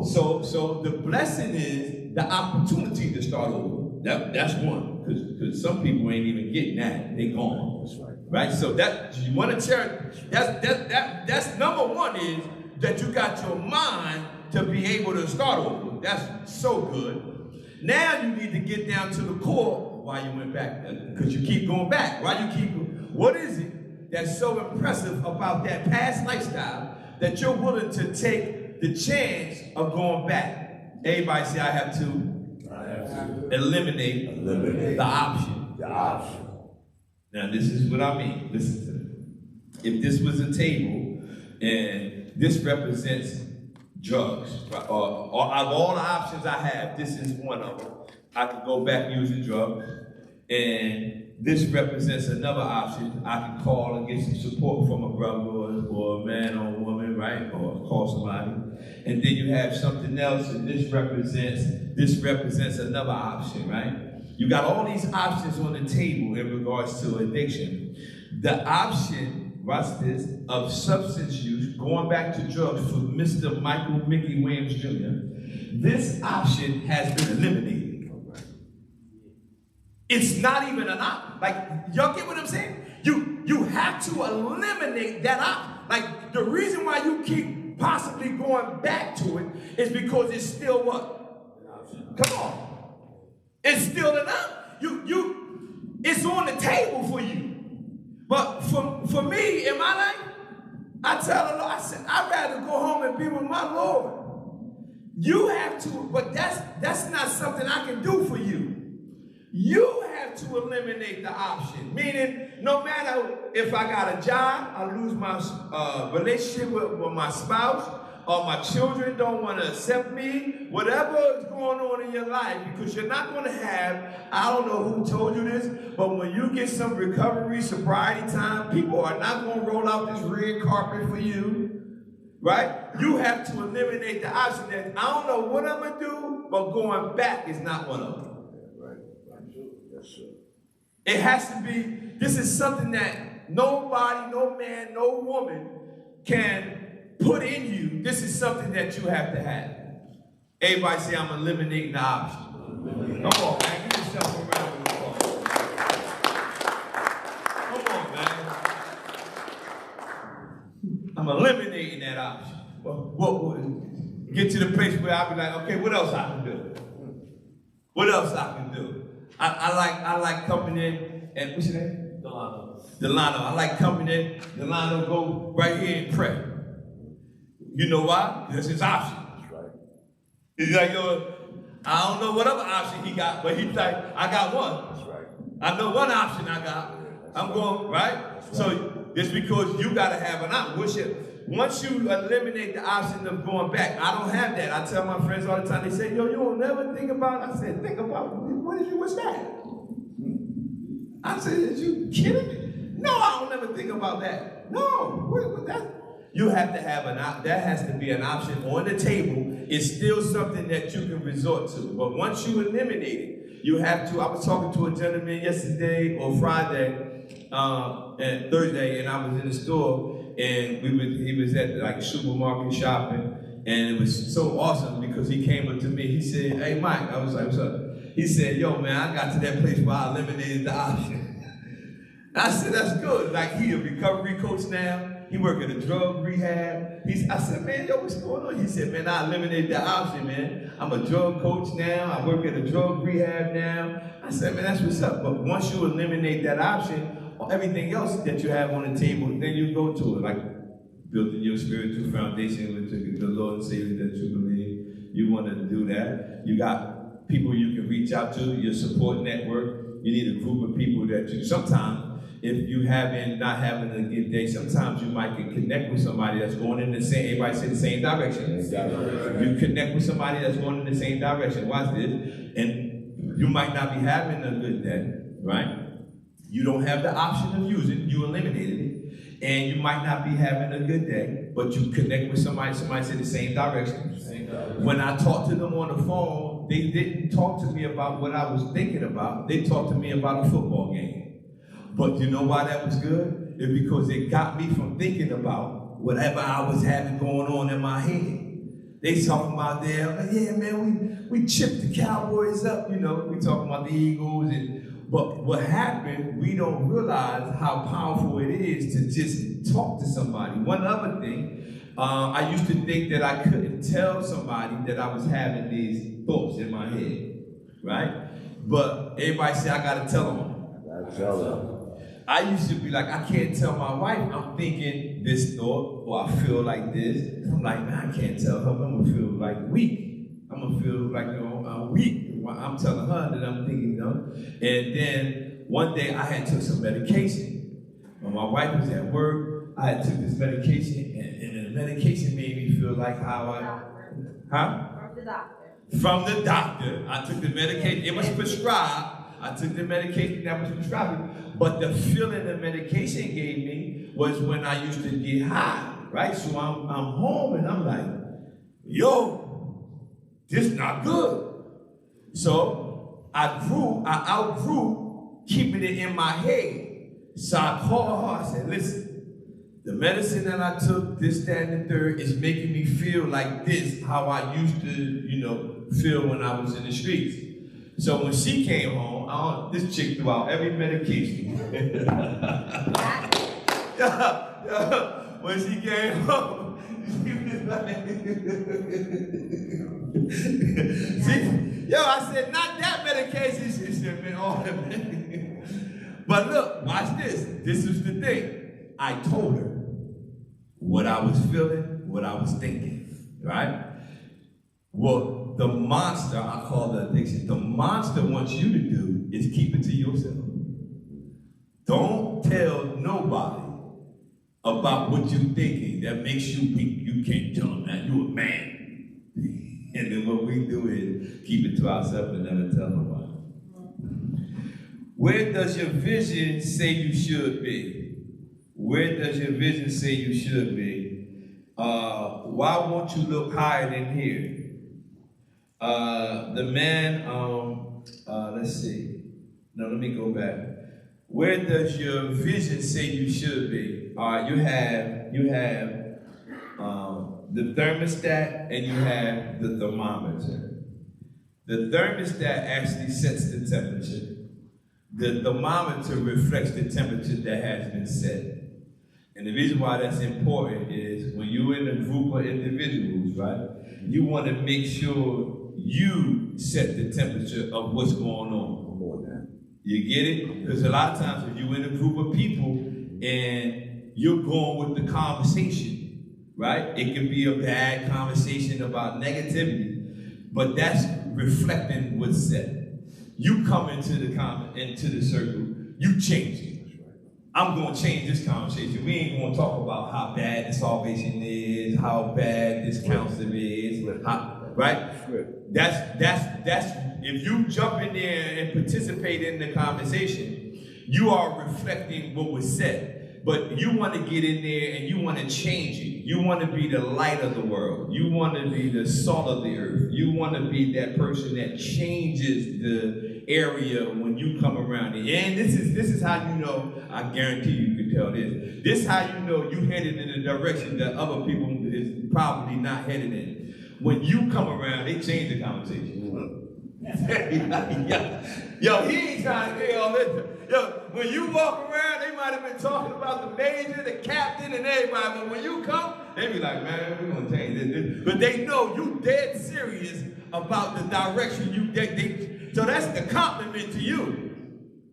A: So the blessing is the opportunity to start over. That's one. Because some people ain't even getting that. They gone. That's right. So that you want to cherish. That's number one is that you got your mind to be able to start over. That's so good. Now you need to get down to the core why you went back. Because you keep going back. What is it that's so impressive about that past lifestyle that you're willing to take the chance of going back? Everybody say I have to eliminate the option. Now this is what I mean. Listen to me. If this was a table and this represents drugs, or of all the options I have, this is one of them. I could go back using drugs, and this represents another option. I can call and get some support from a brother or a man or a woman, right? Or call somebody. And then you have something else, and this represents another option, right? You got all these options on the table in regards to addiction. The option, watch this, of substance use, going back to drugs for Mr. Michael Mickey Williams Jr., this option has been eliminated. It's not even an option. Like, y'all get what I'm saying? You have to eliminate that option. Like, the reason why you keep possibly going back to it is because it's still what? Come on. It's still an option. It's on the table for you. But for me, in my life, I tell the Lord, I said, I'd rather go home and be with my Lord. You have to, but that's not something I can do for you. You have to eliminate the option. Meaning, no matter if I got a job, I lose my relationship with my spouse, or my children don't want to accept me, whatever is going on in your life, because you're not going to have, I don't know who told you this, but when you get some recovery, sobriety time, people are not going to roll out this red carpet for you, right? You have to eliminate the option that I don't know what I'm going to do, but going back is not one of them. It has to be, this is something that nobody, no man, no woman can put in you. This is something that you have to have. Everybody say, I'm eliminating the option. Come on, man. Give yourself a round of applause. Come on, man. I'm eliminating that option. Well, get to the place where I'll be like, okay, what else I can do? What else I can do? I like coming in and what's your name? Delano. I like coming in. Delano, go right here and pray. You know why? That's his option. That's right. He's like, yo, I don't know what other option he got, but he's like, I got one. That's right. I know one option I got. I'm going, right? Right. So it's because you got to have an option. Once you eliminate the option of going back, I don't have that. I tell my friends all the time, they say, yo, you don't never think about it. I said, think about it. What's that? I said, are you kidding me? No, I don't ever think about that. No, what that? You have to have that has to be an option on the table. It's still something that you can resort to. But once you eliminate it, you have to. I was talking to a gentleman yesterday or Friday and Thursday, and I was in the store, and he was at like a supermarket shopping, and it was so awesome because he came up to me. He said, hey, Mike. I was like, what's up? He said, yo, man, I got to that place where I eliminated the option. I said, that's good. Like, he a recovery coach now. He work at a drug rehab. I said, man, yo, what's going on? He said, man, I eliminated the option, man. I'm a drug coach now. I work at a drug rehab now. I said, man, that's what's up. But once you eliminate that option, everything else that you have on the table, then you go to it. Like building your spiritual foundation with the Lord and Savior that you believe. You want to do that. You got people you can reach out to, your support network. You need a group of people that you, sometimes, if you not having a good day, sometimes you might can connect with somebody that's going in the same, everybody say the same direction. You connect with somebody that's going in the same direction. Watch this. And you might not be having a good day, right? You don't have the option of using, you eliminated it. And you might not be having a good day, but you connect with somebody say the same direction. When I talked to them on the phone, they didn't talk to me about what I was thinking about. They talked to me about a football game. But you know why that was good? It's because it got me from thinking about whatever I was having going on in my head. They talking about there, yeah, man, we chipped the Cowboys up, you know, we talking about the Eagles. But what happened, we don't realize how powerful it is to just talk to somebody. One other thing, I used to think that I couldn't tell somebody that I was having these thoughts in my head, right? But everybody say I gotta tell them. I gotta tell them. I used to be like, I can't tell my wife I'm thinking this thought, or I feel like this. I'm like, man, I can't tell her. I'm gonna feel like weak. I'm gonna feel like, you know, I'm weak. I'm telling her that I'm thinking, you know. And then one day I had took some medication. When my wife was at work, I had took this medication, and the medication made me feel like how
D: From the doctor.
A: From the doctor. I took the medication. It was prescribed. I took the medication that was prescribed. But the feeling the medication gave me was when I used to get high, right? So I'm home and I'm like, yo, this not good. So I outgrew keeping it in my head. So I called her, I said, listen, the medicine that I took, this, that, and the third, is making me feel like this, how I used to, feel when I was in the streets. So when she came home, this chick threw out every medication. When she came home, she was like, see, I said, not that medication. She said, man, all that medication. But look, watch this. This is the thing. I told her what I was feeling, what I was thinking, right? Well, the monster, I call the addiction, the monster wants you to do is keep it to yourself. Don't tell nobody about what you're thinking that makes you think you can't tell them that you're a man. And then what we do is keep it to ourselves and never tell nobody. Where does your vision say you should be? Where does your vision say you should be? Why won't you look higher than here? The man, let's see. No, let me go back. Where does your vision say you should be? All right, you have the thermostat and you have the thermometer. The thermostat actually sets the temperature. The thermometer reflects the temperature that has been set. And the reason why that's important is when you're in a group of individuals, right, you want to make sure you set the temperature of what's going on. You get it? Because a lot of times if you're in a group of people and you're going with the conversation, right? It can be a bad conversation about negativity, but that's reflecting what's said. You come into the circle, you change it. I'm going to change this conversation. We ain't going to talk about how bad the salvation is, how bad this counselor is, right? That's if you jump in there and participate in the conversation, you are reflecting what was said. But you want to get in there and you want to change it. You want to be the light of the world. You want to be the salt of the earth. You want to be that person that changes the area when you come around it. And this is how you know, I guarantee you can tell this. This is how you know you headed in a direction that other people is probably not headed in. When you come around, they change the conversation. Yo, he ain't trying to hear all this. Yo, when you walk around, they might have been talking about the major, the captain, and everybody, but when you come, they be like, man, we're going to change this. But they know you dead serious about the direction you take. So that's the compliment to you.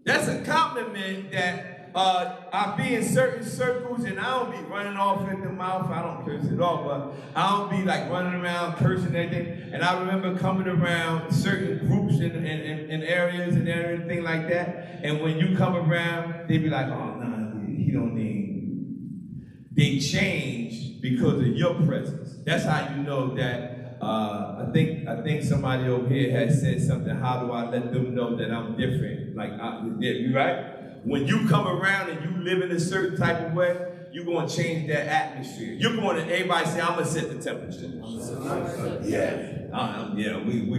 A: That's a compliment that I be in certain circles and I don't be running off at the mouth. I don't curse at all, but I don't be like running around cursing anything. And I remember coming around certain groups in areas and everything like that. And when you come around, they be like, oh, no, he don't need. They change because of your presence. That's how you know that. I think somebody over here has said something. How do I let them know that I'm different? Like, you right? When you come around and you live in a certain type of way, you're going to change that atmosphere. You're going to, everybody say, I'm going to set the temperature. We're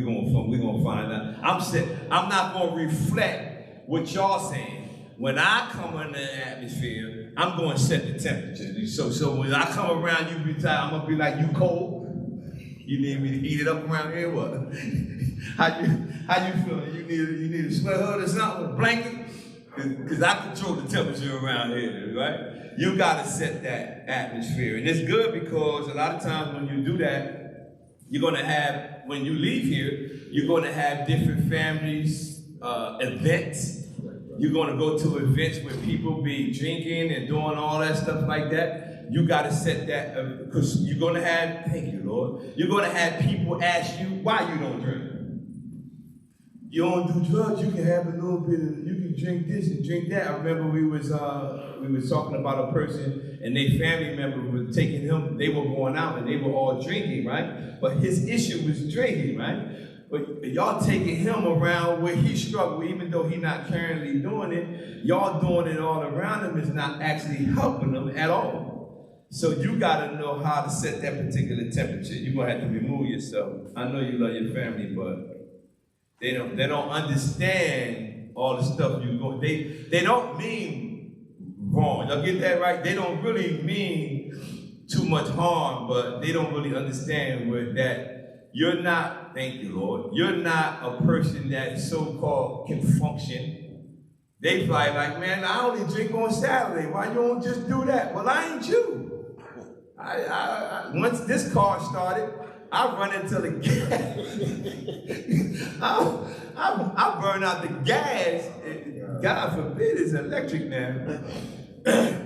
A: going to find out. I'm not going to reflect what y'all saying. When I come in the atmosphere, I'm going to set the temperature. So when I come around, I'm going to be like, you cold? You need me to heat it up around here? What? How you feeling? You need a sweat hood or something? A blanket? Because I control the temperature around here, right? You got to set that atmosphere. And it's good because a lot of times when you do that, you're going to have, when you leave here, you're going to have different families, events. You're going to go to events where people be drinking and doing all that stuff like that. You got to set that, because you're going to have, thank you, Lord, you're going to have people ask you why you don't drink. You don't do drugs, you can have a little bit of, you can drink this and drink that. I remember we was talking about a person and their family member was taking him, they were going out and they were all drinking, right? But his issue was drinking, right? But y'all taking him around where he struggled, even though he's not currently doing it, y'all doing it all around him is not actually helping him at all. So you gotta know how to set that particular temperature. You're gonna have to remove yourself. I know you love your family, but They don't understand all the stuff you go. They don't mean wrong. Y'all get that right? They don't really mean too much harm, but they don't really understand that you're not, thank you, Lord, you're not a person that so-called can function. They probably like, man, I only drink on Saturday. Why you don't just do that? Well, I ain't you. I once this car started, I run into the gas. I burn out the gas. God forbid it's electric now.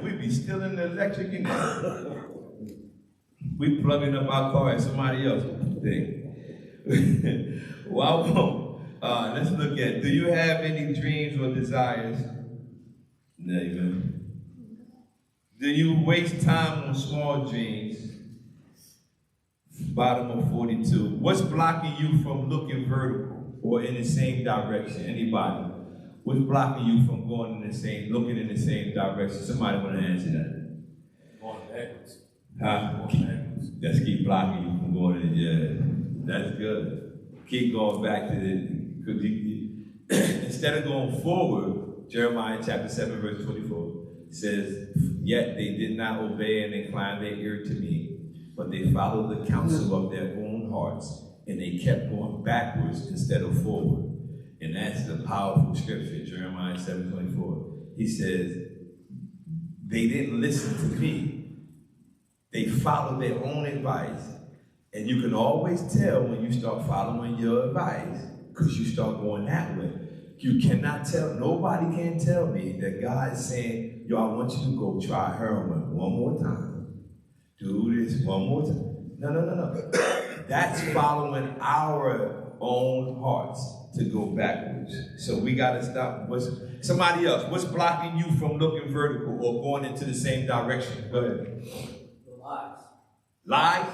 A: We be stealing the electric in there. We plugging up our car at somebody else's thing. Well, let's look at, do you have any dreams or desires? No, you don't. Do you waste time on small dreams? Bottom of 42. What's blocking you from looking vertical or in the same direction? Anybody? What's blocking you from going in the same, looking in the same direction? Somebody want to answer that?
C: Going backwards.
A: Huh? Let's keep blocking you from going in. Yeah, that's good. Keep going back to the, because instead of going forward, Jeremiah chapter 7, verse 24 says, yet they did not obey and incline their ear to me, but they followed the counsel of their own hearts, and they kept going backwards instead of forward. And that's the powerful scripture, Jeremiah 7:24. He says, they didn't listen to me. They followed their own advice. And you can always tell when you start following your advice, because you start going that way. You cannot tell, nobody can tell me that God is saying, yo, I want you to go try heroin one more time. Do this one more time. No. That's following our own hearts to go backwards. So we got to stop. Somebody else, what's blocking you from looking vertical or going into the same direction? Go ahead.
C: The lies.
A: Lies?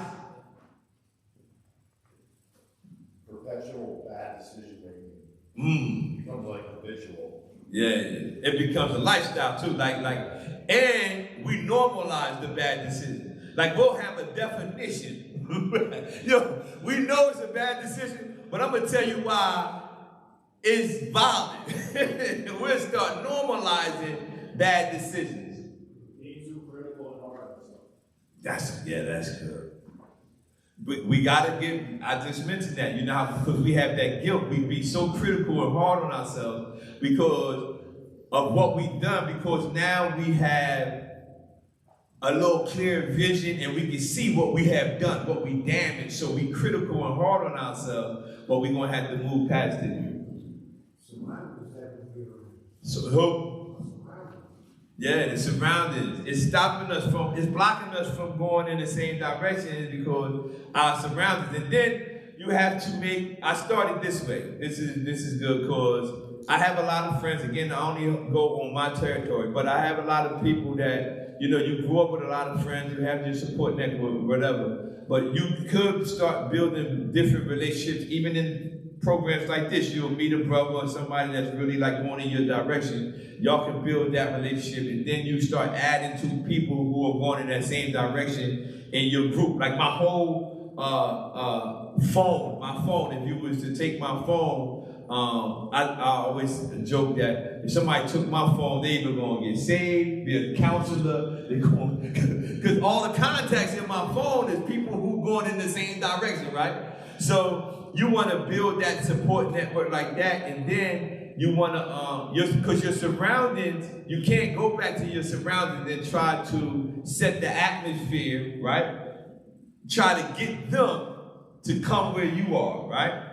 B: Perpetual bad decision making. Becomes like habitual.
A: Yeah, it becomes a lifestyle too. And we normalize the bad decision. Like we'll have a definition. Yo, we know it's a bad decision, but I'm gonna tell you why it's violent. We'll start normalizing bad decisions.
C: Being too critical and hard on yourself.
A: That's good. But we gotta I just mentioned that, you know how, because we have that guilt, we be so critical and hard on ourselves because of what we've done, because now we have a little clear vision and we can see what we have done, what we damaged. So we critical and hard on ourselves, but we're gonna have to move past it. So who? Yeah, the surroundings. It's blocking us from going in the same direction because our surroundings. And then you have to I started this way. This is good because I have a lot of friends. Again, I only go on my territory, but I have a lot of people that, you grew up with a lot of friends, you have your support network, whatever. But you could start building different relationships, even in programs like this. You'll meet a brother or somebody that's really like going in your direction. Y'all can build that relationship, and then you start adding to people who are going in that same direction in your group. Like my whole phone, if you was to take my phone, I always joke that if somebody took my phone, they either going to get saved, be a counselor, because all the contacts in my phone is people who going in the same direction, right? So you want to build that support network like that, and then you want to, because your surroundings, you can't go back to your surroundings and try to set the atmosphere, right? Try to get them to come where you are, right?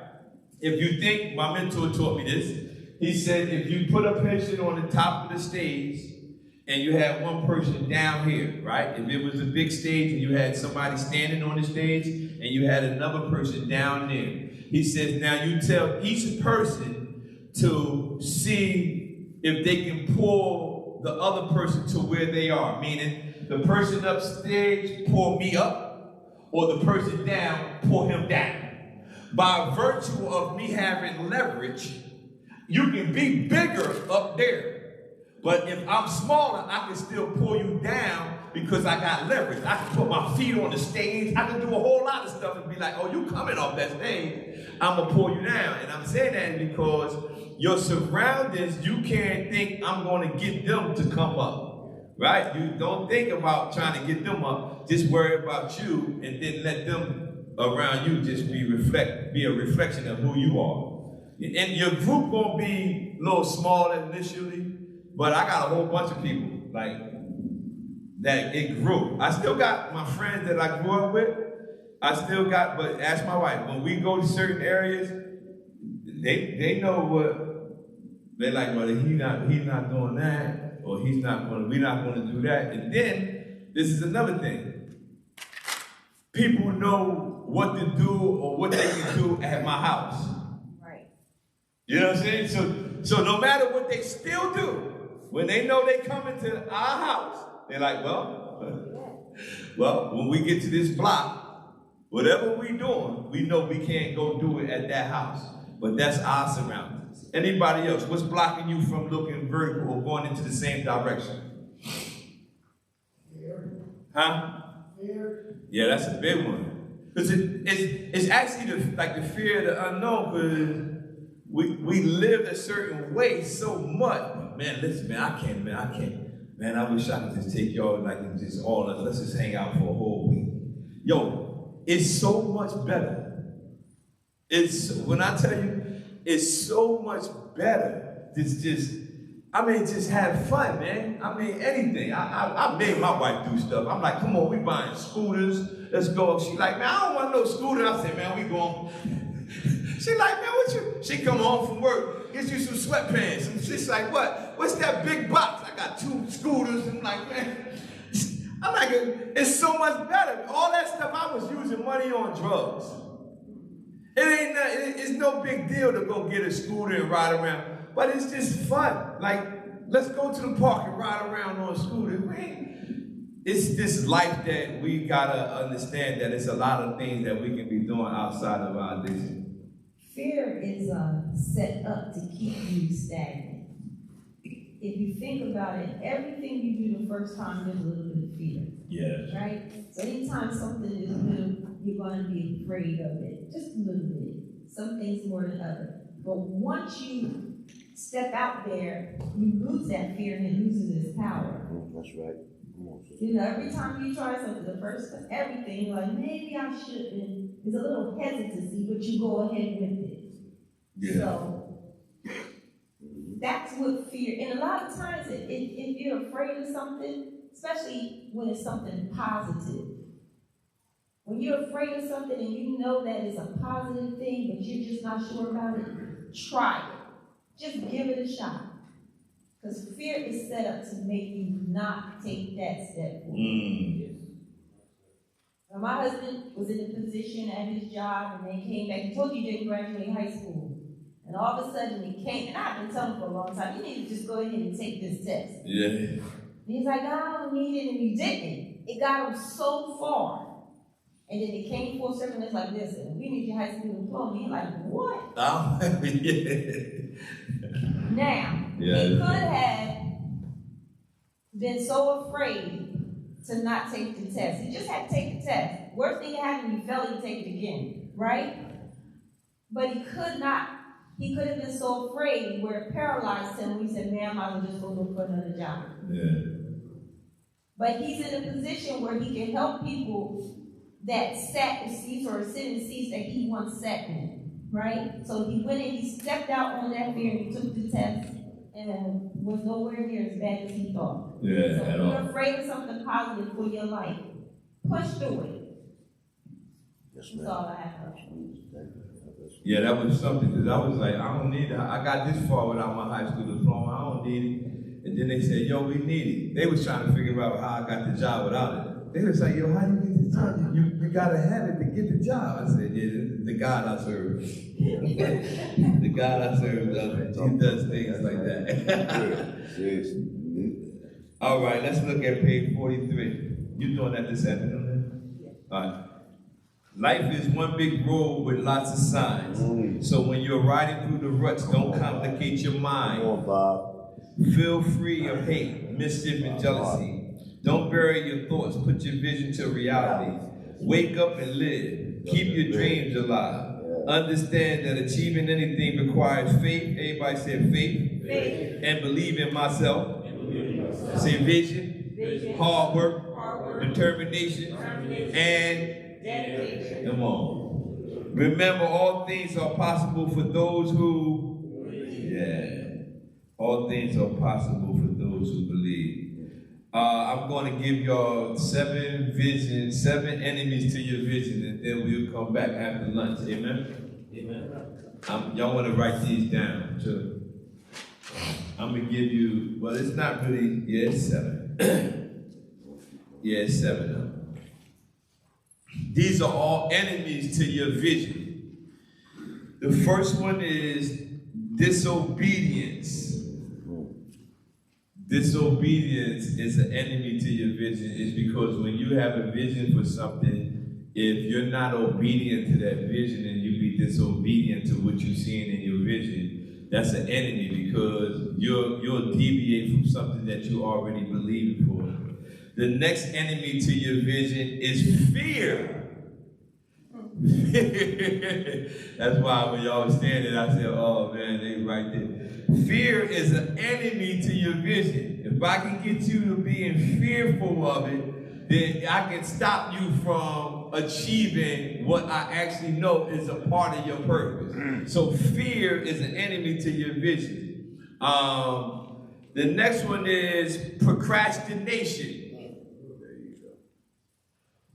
A: If you think, my mentor taught me this, he said if you put a person on the top of the stage and you had one person down here, right? If it was a big stage and you had somebody standing on the stage and you had another person down there, he says now you tell each person to see if they can pull the other person to where they are, meaning the person upstage pull me up, or the person down pull him down. By virtue of me having leverage, you can be bigger up there. But if I'm smaller, I can still pull you down because I got leverage. I can put my feet on the stage. I can do a whole lot of stuff and be like, oh, you coming off that stage, I'm going to pull you down. And I'm saying that is because your surroundings, you can't think I'm going to get them to come up, right? You don't think about trying to get them up. Just worry about you, and then let them around you just be a reflection of who you are. And your group gonna be a little small initially, but I got a whole bunch of people like that. It grew. I still got my friends that I grew up with. But ask my wife, when we go to certain areas, they know what they're like. Well, he's not doing that, or we're not gonna do that. And then this is another thing. People know what to do or what they can do at my house.
D: Right.
A: You know what I'm saying? So no matter what they still do, when they know they come into our house, they're like, well, when we get to this block, whatever we doing, we know we can't go do it at that house. But that's our surroundings. Anybody else? What's blocking you from looking vertical or going into the same direction?
C: Fear.
A: Huh?
C: Fear.
A: Yeah, that's a big one. Because it's actually the fear of the unknown, because we lived a certain way so much. But man, listen, man, I can't. Man, I wish I could just take y'all like just all of us. Let's just hang out for a whole week. Yo, it's so much better. When I tell you, it's so much better. Just have fun, man. I mean, anything. I made my wife do stuff. I'm like, come on, we buying scooters. Let's go. She like, man, I don't want no scooter. I said, man, we going. She like, man, what you? She come home from work, gets you some sweatpants. And she's like, what? What's that big box? I got 2 scooters. I'm like, man. I'm like, it's so much better. All that stuff, I was using money on drugs. It's no big deal to go get a scooter and ride around. But it's just fun. Like, let's go to the park and ride around on a scooter. Man, it's this life that we gotta understand that it's a lot of things that we can be doing outside of our addiction.
D: Fear is set up to keep you stagnant. If you think about it, everything you do the first time, there's a little bit of fear.
A: Yeah.
D: Right? So anytime something is new, you're going to be afraid of it. Just a little bit. Some things more than others. But once you step out there, you lose that fear and it loses its power.
E: That's right.
D: You know, every time you try something, the first everything, you're like, maybe I shouldn't. There's a little hesitancy, but you go ahead with it.
A: Yeah.
D: So that's what fear, and a lot of times if you're afraid of something, especially when it's something positive, when you're afraid of something and you know that it's a positive thing, but you're just not sure about it, try it. Just give it a shot. Because fear is set up to make you not take that step forward. Now, my husband was in a position at his job, and then came back. He told you he didn't graduate high school. And all of a sudden he came, and I've been telling him for a long time, you need to just go ahead and take this test.
A: Yeah.
D: And he's like, I don't need it, and he didn't. It got him so far. And then it came full circle, and it's like, listen, we need your high school diploma. He's like, what?
A: Oh, yeah.
D: Now, he could have been so afraid to not take the test. He just had to take the test. Worst thing that happened, he failed, he take it again, right? But he could not. He could have been so afraid where it paralyzed him. He said, man, I might as well just go look for another job.
A: Yeah.
D: But he's in a position where he can help people that sat in seats or sit in seats that he once sat in, right? So he went and he stepped out on that fear and he took the test and was nowhere near as bad as he thought.
A: Yeah,
D: so
A: at
D: if
A: all.
D: you're afraid of something positive for your life, push through it.
E: Yes,
D: That's all I have.
A: Yeah, that was something, because I was like, I don't need it. I got this far without my high school diploma. I don't need it. And then they said, yo, we need it. They was trying to figure out how I got the job without it. They was like, yo, how you get the job? You got to have it to get the job. I said, yeah, the God I serve. The God I serve, he does things like that. All right, let's look at page 43. You doing that this afternoon? All right. Life is one big road with lots of signs. So when you're riding through the ruts, don't complicate your mind.
E: Come on, Bob.
A: Feel free of hate, mischief, and jealousy. Don't bury your thoughts. Put your vision to reality. Wake up and live. Keep your dreams alive. Understand that achieving anything requires faith. Everybody said faith.
D: Faith.
A: And believe in myself. Say vision.
D: Vision.
A: Hard work.
D: Hard work.
A: Determination. And
D: Dedication.
A: come on. Remember, all things are possible for those who. Yeah. All things are possible for those who believe. I'm going to give y'all 7 visions, 7 enemies to your vision, and then we'll come back after lunch. Amen? Amen. Y'all want to write these down, too. I'm going to give you, well, it's not really, yeah, it's 7. Yeah, it's 7 of them. These are all enemies to your vision. The first one is disobedience. Disobedience is an enemy to your vision. It's because when you have a vision for something, if you're not obedient to that vision and you be disobedient to what you're seeing in your vision, that's an enemy because you'll deviate from something that you already believe for. The next enemy to your vision is fear. That's why when y'all was standing, I said, oh man, they right there. Fear is an enemy to your vision. If I can get you to being fearful of it, then I can stop you from achieving what I actually know is a part of your purpose. So fear is an enemy to your vision. The next one is procrastination.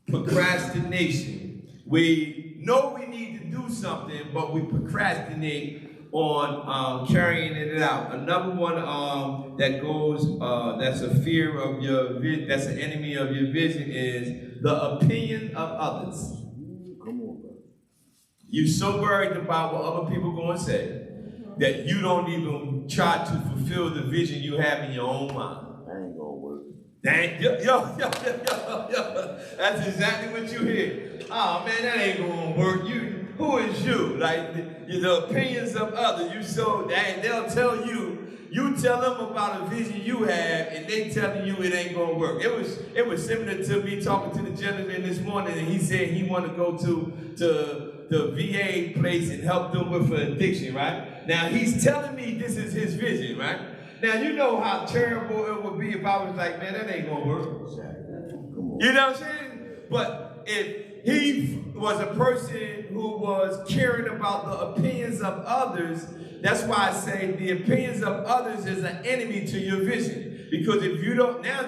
A: Procrastination. We know we need to do something, but we procrastinate on carrying it out. Another one that goes, that's a fear of your vision, that's an enemy of your vision, is the opinion of others.
E: Come on, bro.
A: You're so worried about what other people are going to say that you don't even try to fulfill the vision you have in your own mind.
E: That ain't gonna work.
A: Dang, yo. That's exactly what you hear. Oh man, that ain't gonna work. Who is you? Like the opinions of others. You so that they'll tell you. You tell them about a vision you have, and they telling you it ain't gonna work. It was similar to me talking to the gentleman this morning, and he said he want to go to the VA place and help them with an addiction. Right now, he's telling me this is his vision. Right. Now, you know how terrible it would be if I was like, man, that ain't gonna work. You know what I'm saying? But if he was a person who was caring about the opinions of others, that's why I say the opinions of others is an enemy to your vision. Because if you don't, now